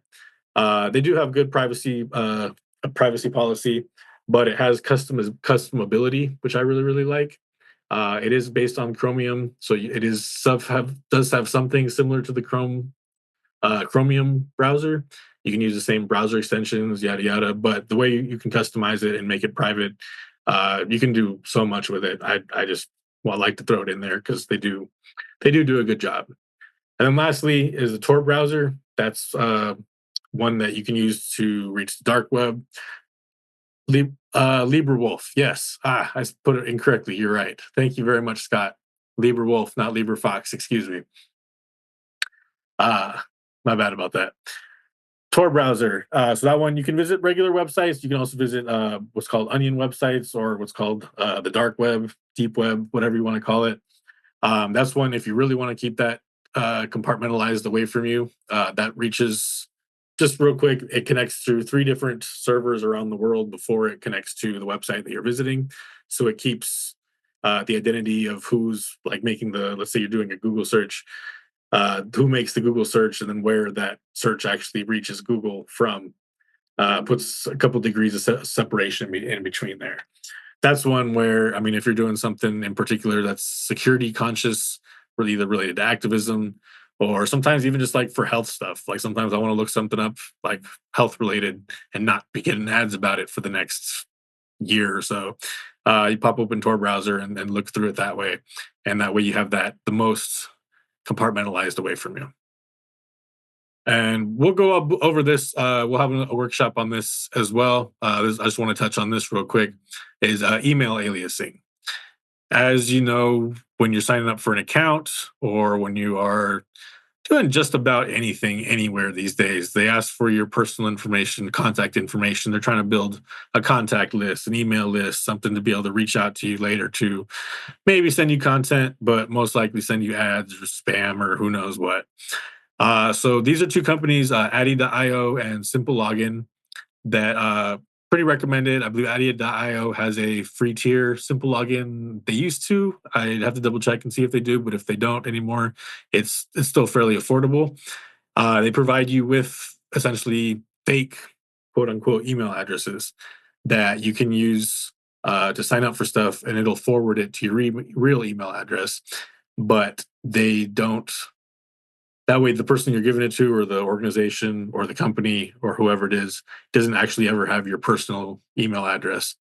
Speaker 2: They do have good a privacy policy, but it has customability, which I really like. It is based on Chromium, so it is does have something similar to the Chromium browser. You can use the same browser extensions, yada yada. But the way you can customize it and make it private, you can do so much with it. I just like to throw it in there because they do a good job. And then lastly is the Tor browser. That's one that you can use to reach the dark web. LibreWolf, yes. I put it incorrectly. You're right. Thank you very much, Scott. LibreWolf, not LibreFox. Excuse me. My bad about that. Tor browser. So that one you can visit regular websites. You can also visit what's called onion websites or what's called the dark web, deep web, whatever you want to call it. That's one if you really want to keep that compartmentalized away from you. That reaches just real quick. It connects through 3 different servers around the world before it connects to the website that you're visiting. So it keeps the identity of who's like making let's say you're doing a Google search, who makes the Google search, and then where that search actually reaches Google from. Puts a couple degrees of separation in between there. That's one where, if you're doing something in particular that's security conscious, or either related to activism or sometimes even just like for health stuff. Like sometimes I want to look something up like health related and not be getting ads about it for the next year or so. You pop open Tor browser and look through it that way, and that way you have that the most compartmentalized away from you. And we'll go over this. We'll have a workshop on this as well. I just want to touch on this real quick. Is email aliasing. As you know, when you're signing up for an account or when you are doing just about anything anywhere these days, they ask for your personal information, contact information. They're trying to build a contact list, an email list, something to be able to reach out to you later to maybe send you content, but most likely send you ads or spam or who knows what. So these are two companies, Addy.io and Simple Login, that pretty recommended. I believe Addy.io has a free tier. Simple Login, they used to. I'd have to double check and see if they do, but if they don't anymore, it's still fairly affordable. They provide you with essentially fake quote unquote email addresses that you can use to sign up for stuff, and it'll forward it to your real email address. But they don't, that way the person you're giving it to or the organization or the company or whoever it is doesn't actually ever have your personal email address.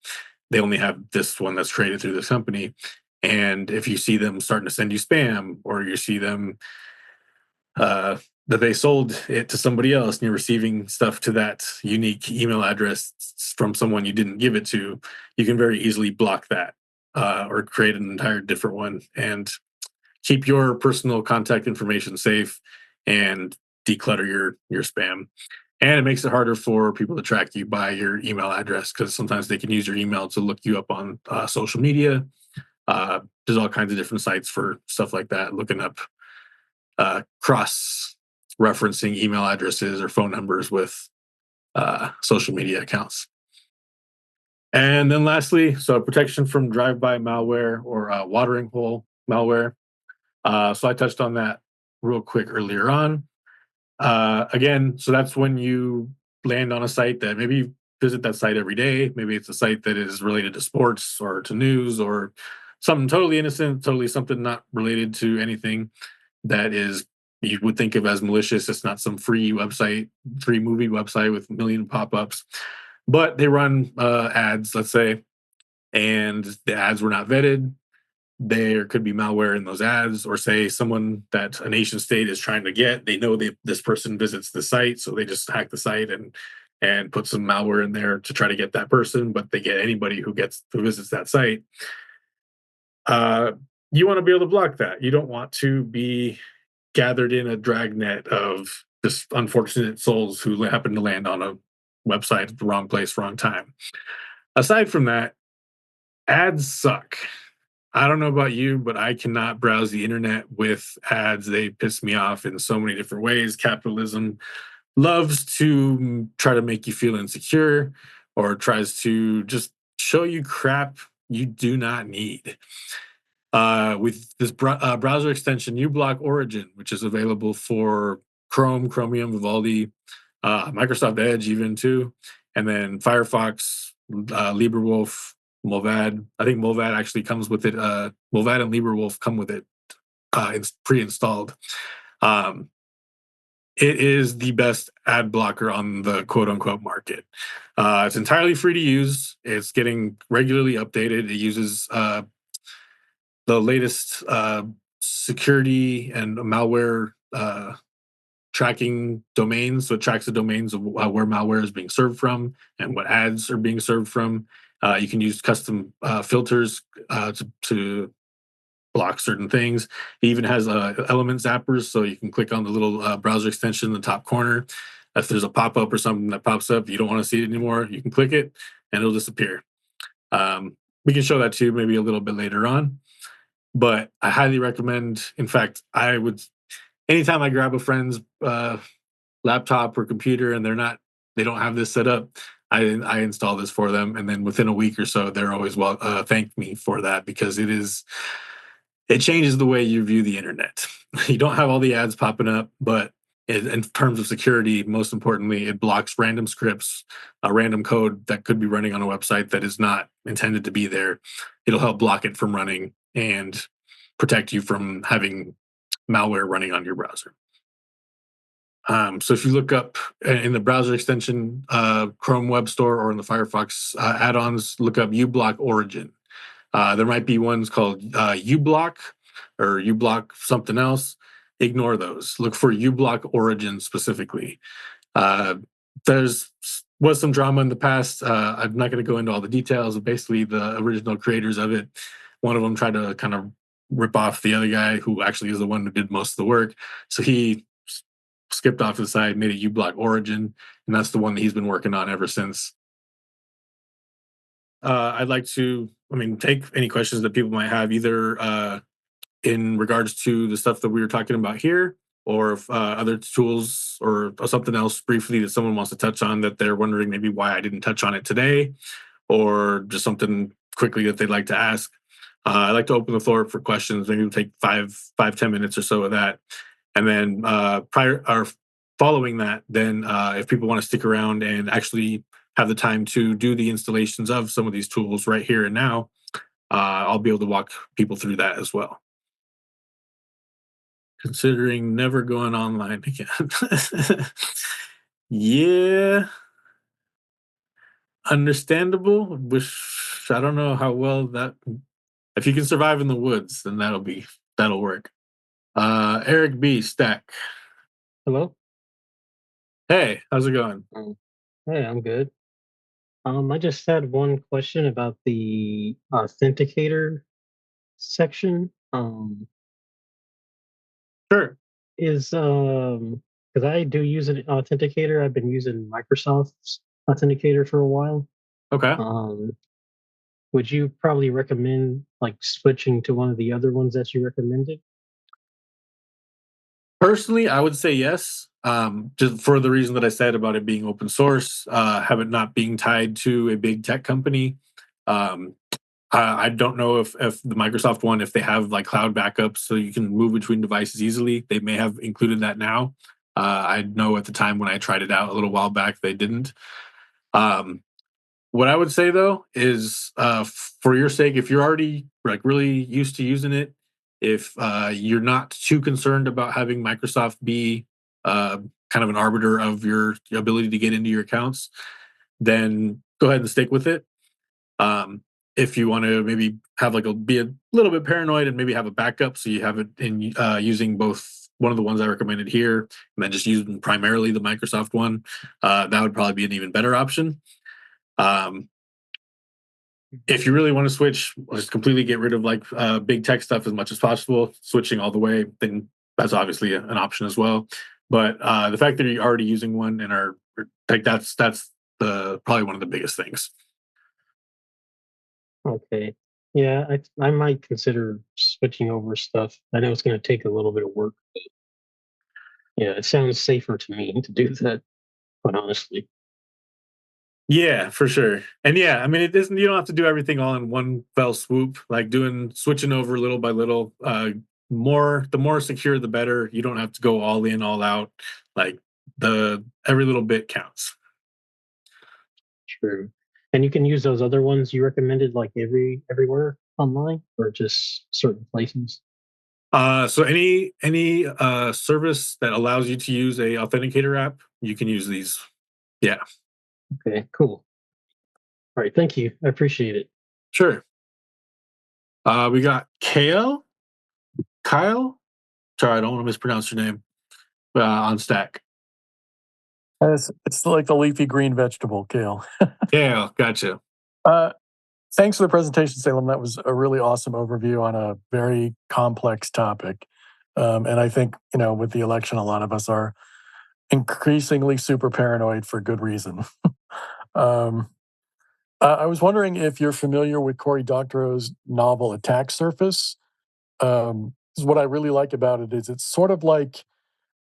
Speaker 2: They only have this one that's created through this company. And if you see them starting to send you spam, or you see them that they sold it to somebody else and you're receiving stuff to that unique email address from someone you didn't give it to, you can very easily block that or create an entire different one and keep your personal contact information safe and declutter your spam. And it makes it harder for people to track you by your email address, because sometimes they can use your email to look you up on social media. There's all kinds of different sites for stuff like that, looking up cross referencing email addresses or phone numbers with social media accounts. And then lastly, so protection from drive-by malware or watering hole malware. So I touched on that real quick earlier on. Again, so that's when you land on a site that maybe you visit that site every day. Maybe it's a site that is related to sports or to news or something totally innocent, totally something not related to anything that is you would think of as malicious. It's not some free website, free movie website with a million pop-ups, but they run ads, let's say, and the ads were not vetted. There could be malware in those ads, or say someone that a nation state is trying to get, they know this person visits the site, so they just hack the site and put some malware in there to try to get that person, but they get anybody who visits that site. You want to be able to block that. You don't want to be gathered in a dragnet of just unfortunate souls who happen to land on a website at the wrong place, wrong time. Aside from that, ads suck. I don't know about you, but I cannot browse the internet with ads. They piss me off in so many different ways. Capitalism loves to try to make you feel insecure, or tries to just show you crap you do not need. With this browser extension, uBlock Origin, which is available for Chrome, Chromium, Vivaldi, Microsoft Edge even too, and then Firefox, LibreWolf, Mulvad. I think Mulvad actually comes with it. Mulvad and LibreWolf come with it. It's pre-installed. It is the best ad blocker on the quote-unquote market. It's entirely free to use. It's getting regularly updated. It uses the latest security and malware tracking domains. So it tracks the domains of where malware is being served from and what ads are being served from. You can use custom filters to block certain things. It even has element zappers, so you can click on the little browser extension in the top corner. If there's a pop-up or something that pops up, you don't want to see it anymore, you can click it and it'll disappear. We can show that to you maybe a little bit later on. But I highly recommend, in fact, I would, anytime I grab a friend's laptop or computer and they don't have this set up, I install this for them. And then within a week or so, they're always thank me for that, because it changes the way you view the internet. You don't have all the ads popping up, but in terms of security, most importantly, it blocks random scripts, a random code that could be running on a website that is not intended to be there. It'll help block it from running and protect you from having malware running on your browser. So if you look up in the browser extension, Chrome Web Store, or in the Firefox add-ons, look up uBlock Origin. There might be ones called uBlock or uBlock something else. Ignore those. Look for uBlock Origin specifically. There's was some drama in the past. I'm not going to go into all the details. Basically, the original creators of it, one of them tried to kind of rip off the other guy who actually is the one who did most of the work. So he skipped off to the side, made a uBlock Origin, and that's the one that he's been working on ever since. I'd like to, take any questions that people might have, either in regards to the stuff that we were talking about here, or if other tools or something else briefly that someone wants to touch on that they're wondering maybe why I didn't touch on it today, or just something quickly that they'd like to ask. I'd like to open the floor for questions. Maybe we'll take 10 minutes or so of that. And then prior or following that, then if people want to stick around and actually have the time to do the installations of some of these tools right here and now, I'll be able to walk people through that as well. Considering never going online again. Yeah, understandable. Wish I don't know how well that. If you can survive in the woods, then that'll work. Eric B. Stack.
Speaker 3: Hello.
Speaker 2: Hey, how's it going?
Speaker 3: Hey, I'm good. I just had one question about the authenticator section.
Speaker 2: Sure.
Speaker 3: Because I do use an authenticator. I've been using Microsoft's authenticator for a while.
Speaker 2: Okay.
Speaker 3: Would you probably recommend like switching to one of the other ones that you recommended?
Speaker 2: Personally, I would say yes. Just for the reason that I said about it being open source, have it not being tied to a big tech company. I don't know if the Microsoft one, if they have like cloud backups so you can move between devices easily. They may have included that now. I know at the time when I tried it out a little while back, they didn't. What I would say though is, for your sake, if you're already like really used to using it, if you're not too concerned about having Microsoft be kind of an arbiter of your ability to get into your accounts, then go ahead and stick with it. If you want to maybe have be a little bit paranoid and maybe have a backup, so you have it in using both one of the ones I recommended here, and then just using primarily the Microsoft one, that would probably be an even better option. If you really want to switch, just completely get rid of big tech stuff as much as possible, switching all the way, then that's obviously an option as well. But the fact that you're already using one and are like that's the probably one of the biggest things.
Speaker 3: Okay. Yeah, I might consider switching over stuff. I know it's going to take a little bit of work, but yeah, it sounds safer to me to do that, quite honestly.
Speaker 2: Yeah, for sure. And yeah, it isn't, you don't have to do everything all in one fell swoop, like switching over little by little. The more secure the better. You don't have to go all in, all out. Like every little bit counts.
Speaker 3: True. And you can use those other ones you recommended like everywhere online or just certain places?
Speaker 2: So any service that allows you to use a authenticator app, you can use these. Yeah.
Speaker 3: Okay, cool. All right, thank you. I appreciate it.
Speaker 2: Sure. We got Kyle. Sorry, I don't want to mispronounce your name. On Stack.
Speaker 4: It's like the leafy green vegetable, kale.
Speaker 2: Kale, gotcha.
Speaker 4: Thanks for the presentation, Salem. That was a really awesome overview on a very complex topic. And I think, with the election, a lot of us are increasingly super paranoid for good reason. I was wondering if you're familiar with Cory Doctorow's novel Attack Surface. What I really like about it is it's sort of like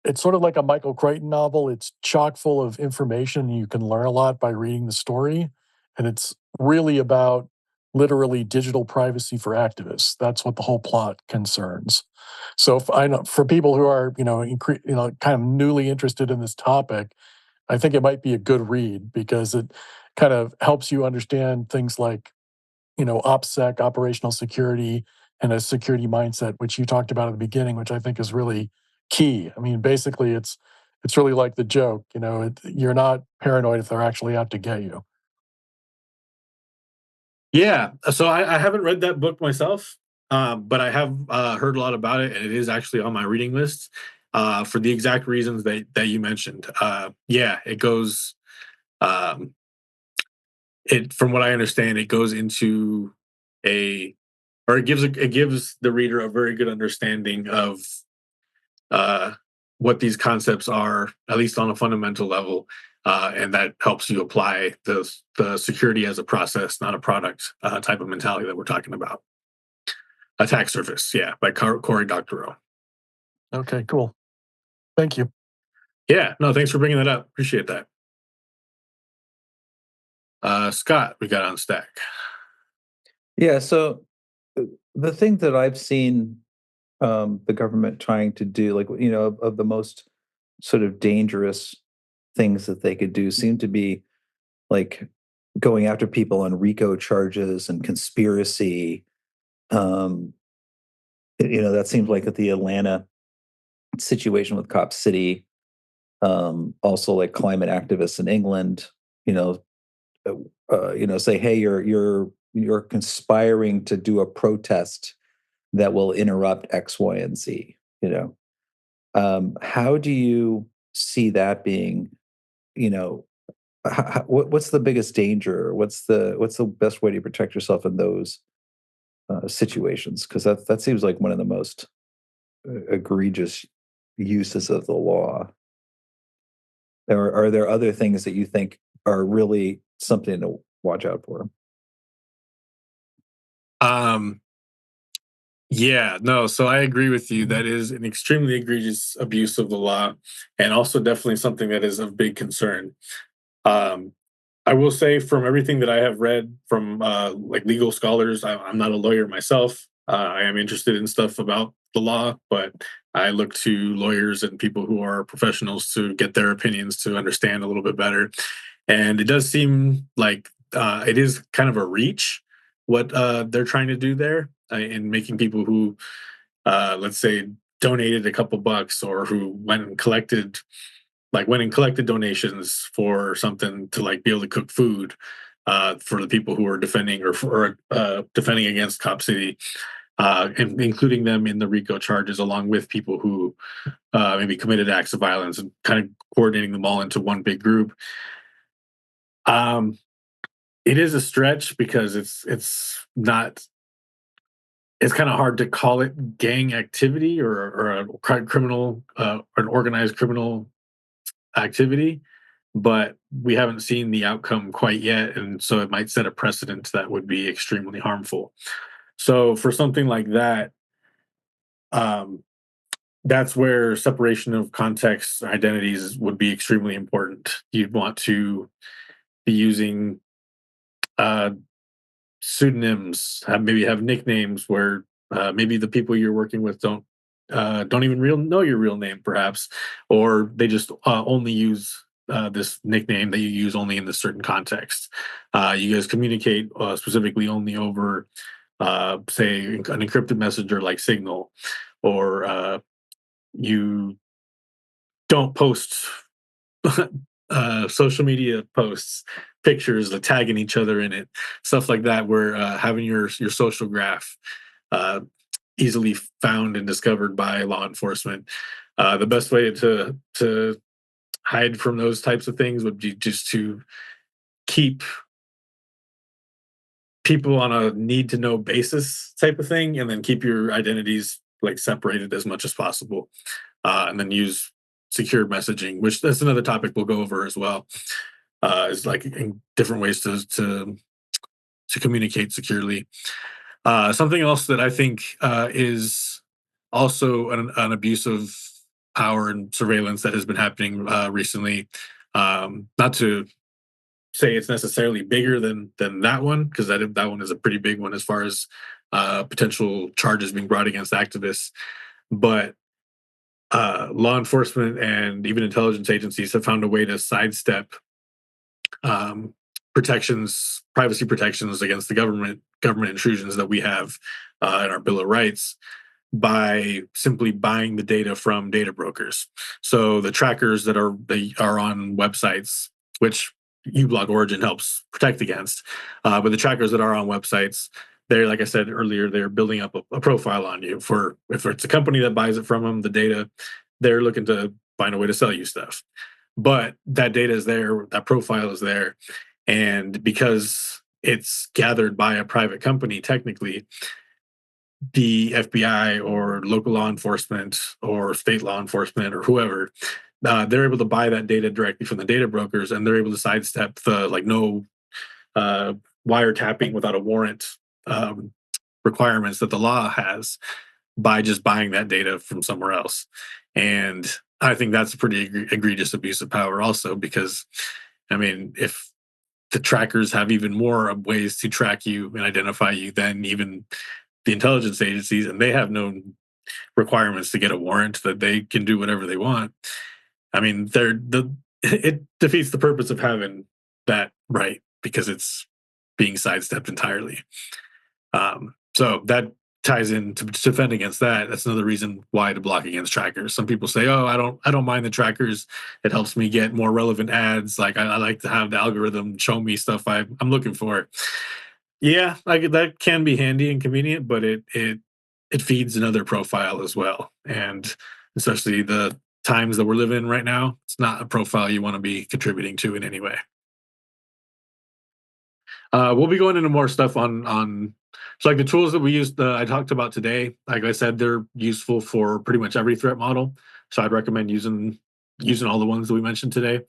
Speaker 4: a Michael Crichton novel. It's chock full of information. You can learn a lot by reading the story. And it's really about literally digital privacy for activists. That's what the whole plot concerns. So I know for people who are, kind of newly interested in this topic, I think it might be a good read because it kind of helps you understand things like, OPSEC, operational security, and a security mindset, which you talked about at the beginning, which I think is really key. Basically, it's it's really like the joke, you're not paranoid if they're actually out to get you.
Speaker 2: Yeah. So I haven't read that book myself, but I have heard a lot about it, and it is actually on my reading list for the exact reasons that you mentioned. Yeah, it goes. Um, it from what I understand, it goes into it gives the reader a very good understanding of uh, what these concepts are, at least on a fundamental level, and that helps you apply the security as a process, not a product type of mentality that we're talking about. Attack Surface, yeah, by Cory Doctorow.
Speaker 4: Okay, cool. Thank you.
Speaker 2: Yeah, no, thanks for bringing that up. Appreciate that. Scott, we got on stack.
Speaker 5: Yeah, so the thing that I've seen the government trying to do, like, of the most sort of dangerous things that they could do seem to be like going after people on RICO charges and conspiracy. Um, that seems like at the Atlanta situation with Cop City. Also, like climate activists in England, say, hey, you're conspiring to do a protest that will interrupt X, Y, and Z. How do you see that being? What's the biggest danger? What's the best way to protect yourself in those situations? Because that seems like one of the most egregious uses of the law. Or are there other things that you think are really something to watch out for?
Speaker 2: Yeah, no, so I agree with you. That is an extremely egregious abuse of the law, and also definitely something that is of big concern. Um, I will say, from everything that I have read from like legal scholars, I'm not a lawyer myself. I am interested in stuff about the law, but I look to lawyers and people who are professionals to get their opinions to understand a little bit better. And it does seem like it is kind of a reach what they're trying to do there in making people who, let's say, donated a couple bucks or who went and collected donations for something to like be able to cook food for the people who are defending defending against Cop City, and including them in the RICO charges, along with people who maybe committed acts of violence, and kind of coordinating them all into one big group. Um, it is a stretch because it's not. It's kind of hard to call it gang activity or a criminal, an organized criminal activity, but we haven't seen the outcome quite yet, and so it might set a precedent that would be extremely harmful. So for something like that, um, that's where separation of context identities would be extremely important. You'd want to be using uh, pseudonyms, maybe have nicknames where maybe the people you're working with don't even know your real name, perhaps, or they just only use this nickname that you use only in this certain context. You guys communicate specifically only over, say, an encrypted messenger like Signal, or you don't post social media posts, pictures that tagging each other in it, stuff like that, where having your social graph uh, easily found and discovered by law enforcement. The best way to hide from those types of things would be just to keep people on a need to know basis type of thing, and then keep your identities like separated as much as possible, and then use secure messaging, which that's another topic we'll go over as well. Is like in different ways to communicate securely. Something else that I think is also an abuse of power and surveillance that has been happening recently. Not to say it's necessarily bigger than that one, because that one is a pretty big one as far as potential charges being brought against activists. But law enforcement and even intelligence agencies have found a way to sidestep privacy protections against the government intrusions that we have in our Bill of Rights, by simply buying the data from data brokers. So the trackers that are on websites, which uBlock Origin helps protect against, but the trackers that are on websites, they're, like I said earlier, they're building up a profile on you. For if it's a company that buys it from them, the data, they're looking to find a way to sell you stuff. But that data is there, that profile is there, and because it's gathered by a private company, technically, the FBI or local law enforcement or state law enforcement or whoever, they're able to buy that data directly from the data brokers, and they're able to sidestep the no wiretapping without a warrant requirements that the law has by just buying that data from somewhere else. And I think that's a pretty egregious abuse of power also, because, I mean, if the trackers have even more ways to track you and identify you than even the intelligence agencies, and they have no requirements to get a warrant, that they can do whatever they want. I mean, it defeats the purpose of having that right, because it's being sidestepped entirely. So that ties in to defend against that. That's another reason why to block against trackers. Some people say, "Oh, I don't mind the trackers. It helps me get more relevant ads. Like I like to have the algorithm show me stuff I'm looking for." Yeah, that can be handy and convenient, but it feeds another profile as well, and especially the times that we're living in right now, it's not a profile you want to be contributing to in any way. We'll be going into more stuff on so like the tools that we used, I talked about today. Like I said, they're useful for pretty much every threat model. So I'd recommend using all the ones that we mentioned today.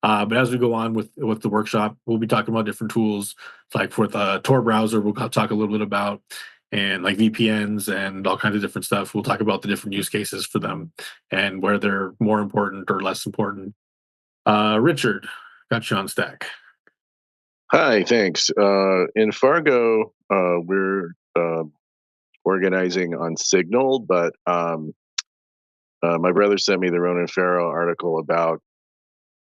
Speaker 2: But as we go on with the workshop, we'll be talking about different tools, like with Tor browser. We'll talk a little bit about, and like VPNs and all kinds of different stuff. We'll talk about the different use cases for them and where they're more important or less important. Richard, got you on stack.
Speaker 6: Hi, thanks. In Fargo, we're organizing on Signal, but my brother sent me the Ronan Farrow article about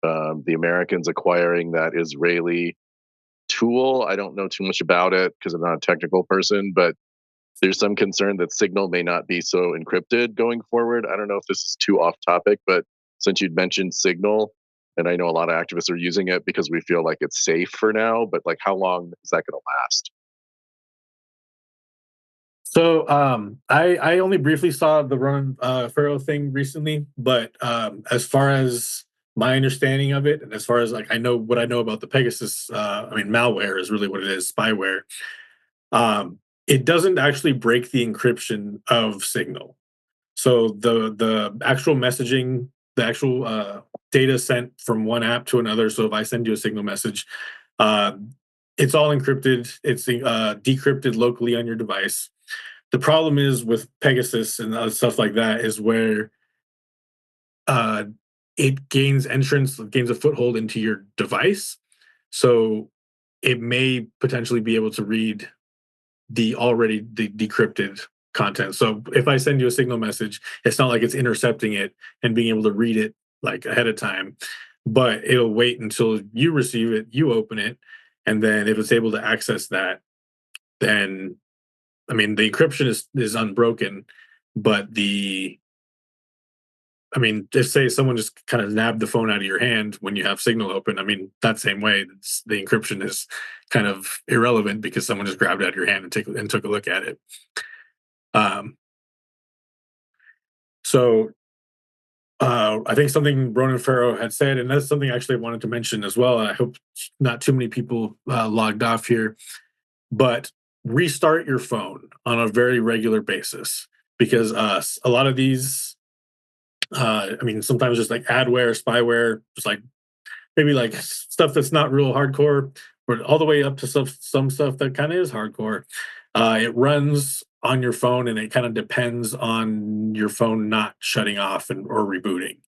Speaker 6: the Americans acquiring that Israeli tool. I don't know too much about it because I'm not a technical person, but there's some concern that Signal may not be so encrypted going forward. I don't know if this is too off topic, but since you'd mentioned Signal, and I know a lot of activists are using it because we feel like it's safe for now, but like how long is that going to last?
Speaker 2: So I only briefly saw the Ronan Farrow thing recently, but as far as my understanding of it, and as far as like I know what I know about the Pegasus, I mean malware is really what it is, spyware. It doesn't actually break the encryption of Signal. So the actual messaging, the actual data sent from one app to another. So if I send you a Signal message, uh, it's all encrypted. It's decrypted locally on your device. The problem is with Pegasus and other stuff like that is where uh, it gains gains a foothold into your device. So it may potentially be able to read the decrypted content. So if I send you a Signal message, it's not like it's intercepting it and being able to read it like ahead of time, but it'll wait until you receive it, you open it, and then if it's able to access that, then I mean the encryption is unbroken, but if say someone just kind of nabbed the phone out of your hand when you have Signal open, I mean, that same way, the encryption is kind of irrelevant because someone just grabbed it out of your hand and took a look at it. So I think something Ronan Farrow had said, and that's something actually I wanted to mention as well. I hope not too many people logged off here, but restart your phone on a very regular basis because a lot of these sometimes just like adware, spyware, just like maybe like stuff that's not real hardcore, but all the way up to some stuff that kind of is hardcore. It runs on your phone, and it kind of depends on your phone not shutting off or rebooting.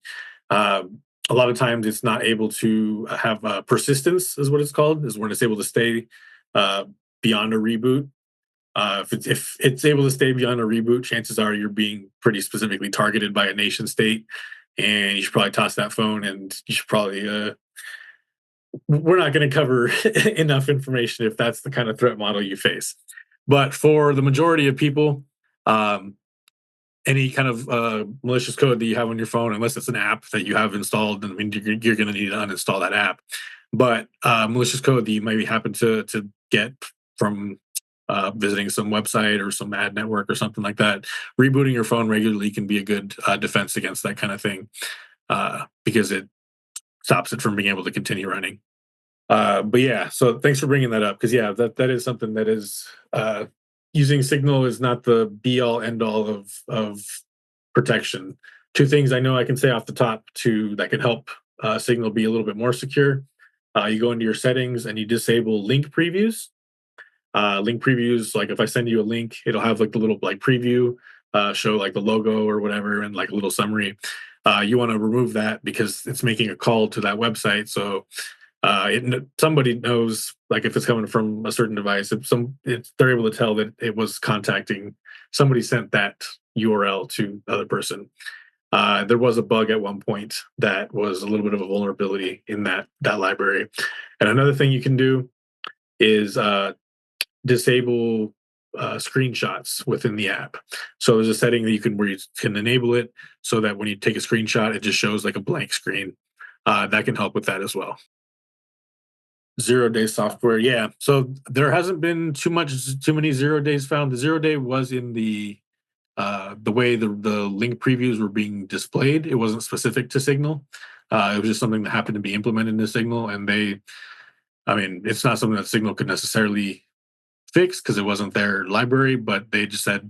Speaker 2: A lot of times, it's not able to have persistence, is what it's called, is when it's able to stay beyond a reboot. If it's able to stay beyond a reboot, chances are you're being pretty specifically targeted by a nation state, and you should probably toss that phone. And you should probably. We're not going to cover enough information if that's the kind of threat model you face. But for the majority of people, any kind of malicious code that you have on your phone, unless it's an app that you have installed, I mean, you're going to need to uninstall that app. But malicious code that you maybe happen to get from visiting some website or some ad network or something like that, rebooting your phone regularly can be a good defense against that kind of thing, because it stops it from being able to continue running. But yeah, so thanks for bringing that up, because yeah, that is something that is using Signal is not the be all end all of protection. Two things I know I can say off the top that can help Signal be a little bit more secure. You go into your settings and you disable link previews. Link previews, like if I send you a link, it'll have like the little like preview, show like the logo or whatever and like a little summary. You want to remove that because it's making a call to that website. So somebody knows, like if it's coming from a certain device, they're able to tell that it was contacting somebody, sent that URL to the other person. There was a bug at one point that was a little bit of a vulnerability in that library. And another thing you can do is disable screenshots within the app. So there's a setting that where you can enable it so that when you take a screenshot, it just shows like a blank screen. That can help with that as well. 0-day software, yeah. So there hasn't been too many 0 days found. The 0 day was in the way the link previews were being displayed. It wasn't specific to Signal. It was just something that happened to be implemented into Signal, and it's not something that Signal could necessarily fix because it wasn't their library, but they just said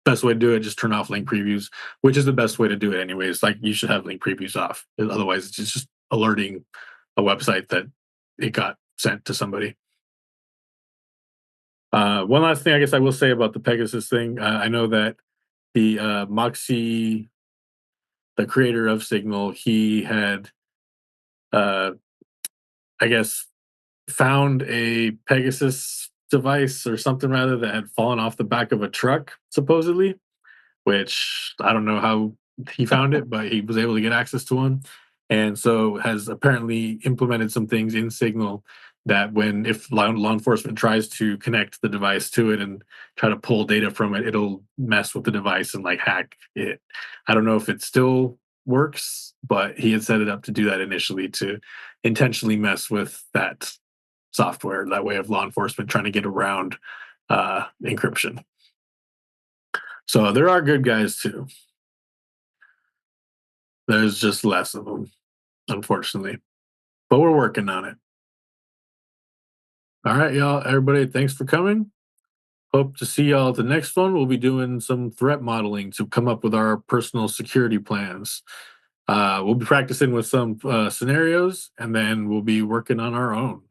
Speaker 2: best way to do it, just turn off link previews, which is the best way to do it anyways. Like you should have link previews off. Otherwise it's just alerting a website that it got sent to somebody. One last thing I guess I will say about the Pegasus thing. I know that the Moxie, the creator of Signal, he had I guess found a Pegasus device or something rather that had fallen off the back of a truck, supposedly, which I don't know how he found it, but he was able to get access to one. And so has apparently implemented some things in Signal that if law enforcement tries to connect the device to it and try to pull data from it, it'll mess with the device and like hack it. I don't know if it still works, but he had set it up to do that initially, to intentionally mess with that software, that way of law enforcement trying to get around encryption. So there are good guys too. There's just less of them, unfortunately, but we're working on it. All right, y'all, everybody, thanks for coming. Hope to see y'all at the next one. We'll be doing some threat modeling to come up with our personal security plans. We'll be practicing with some scenarios, and then we'll be working on our own.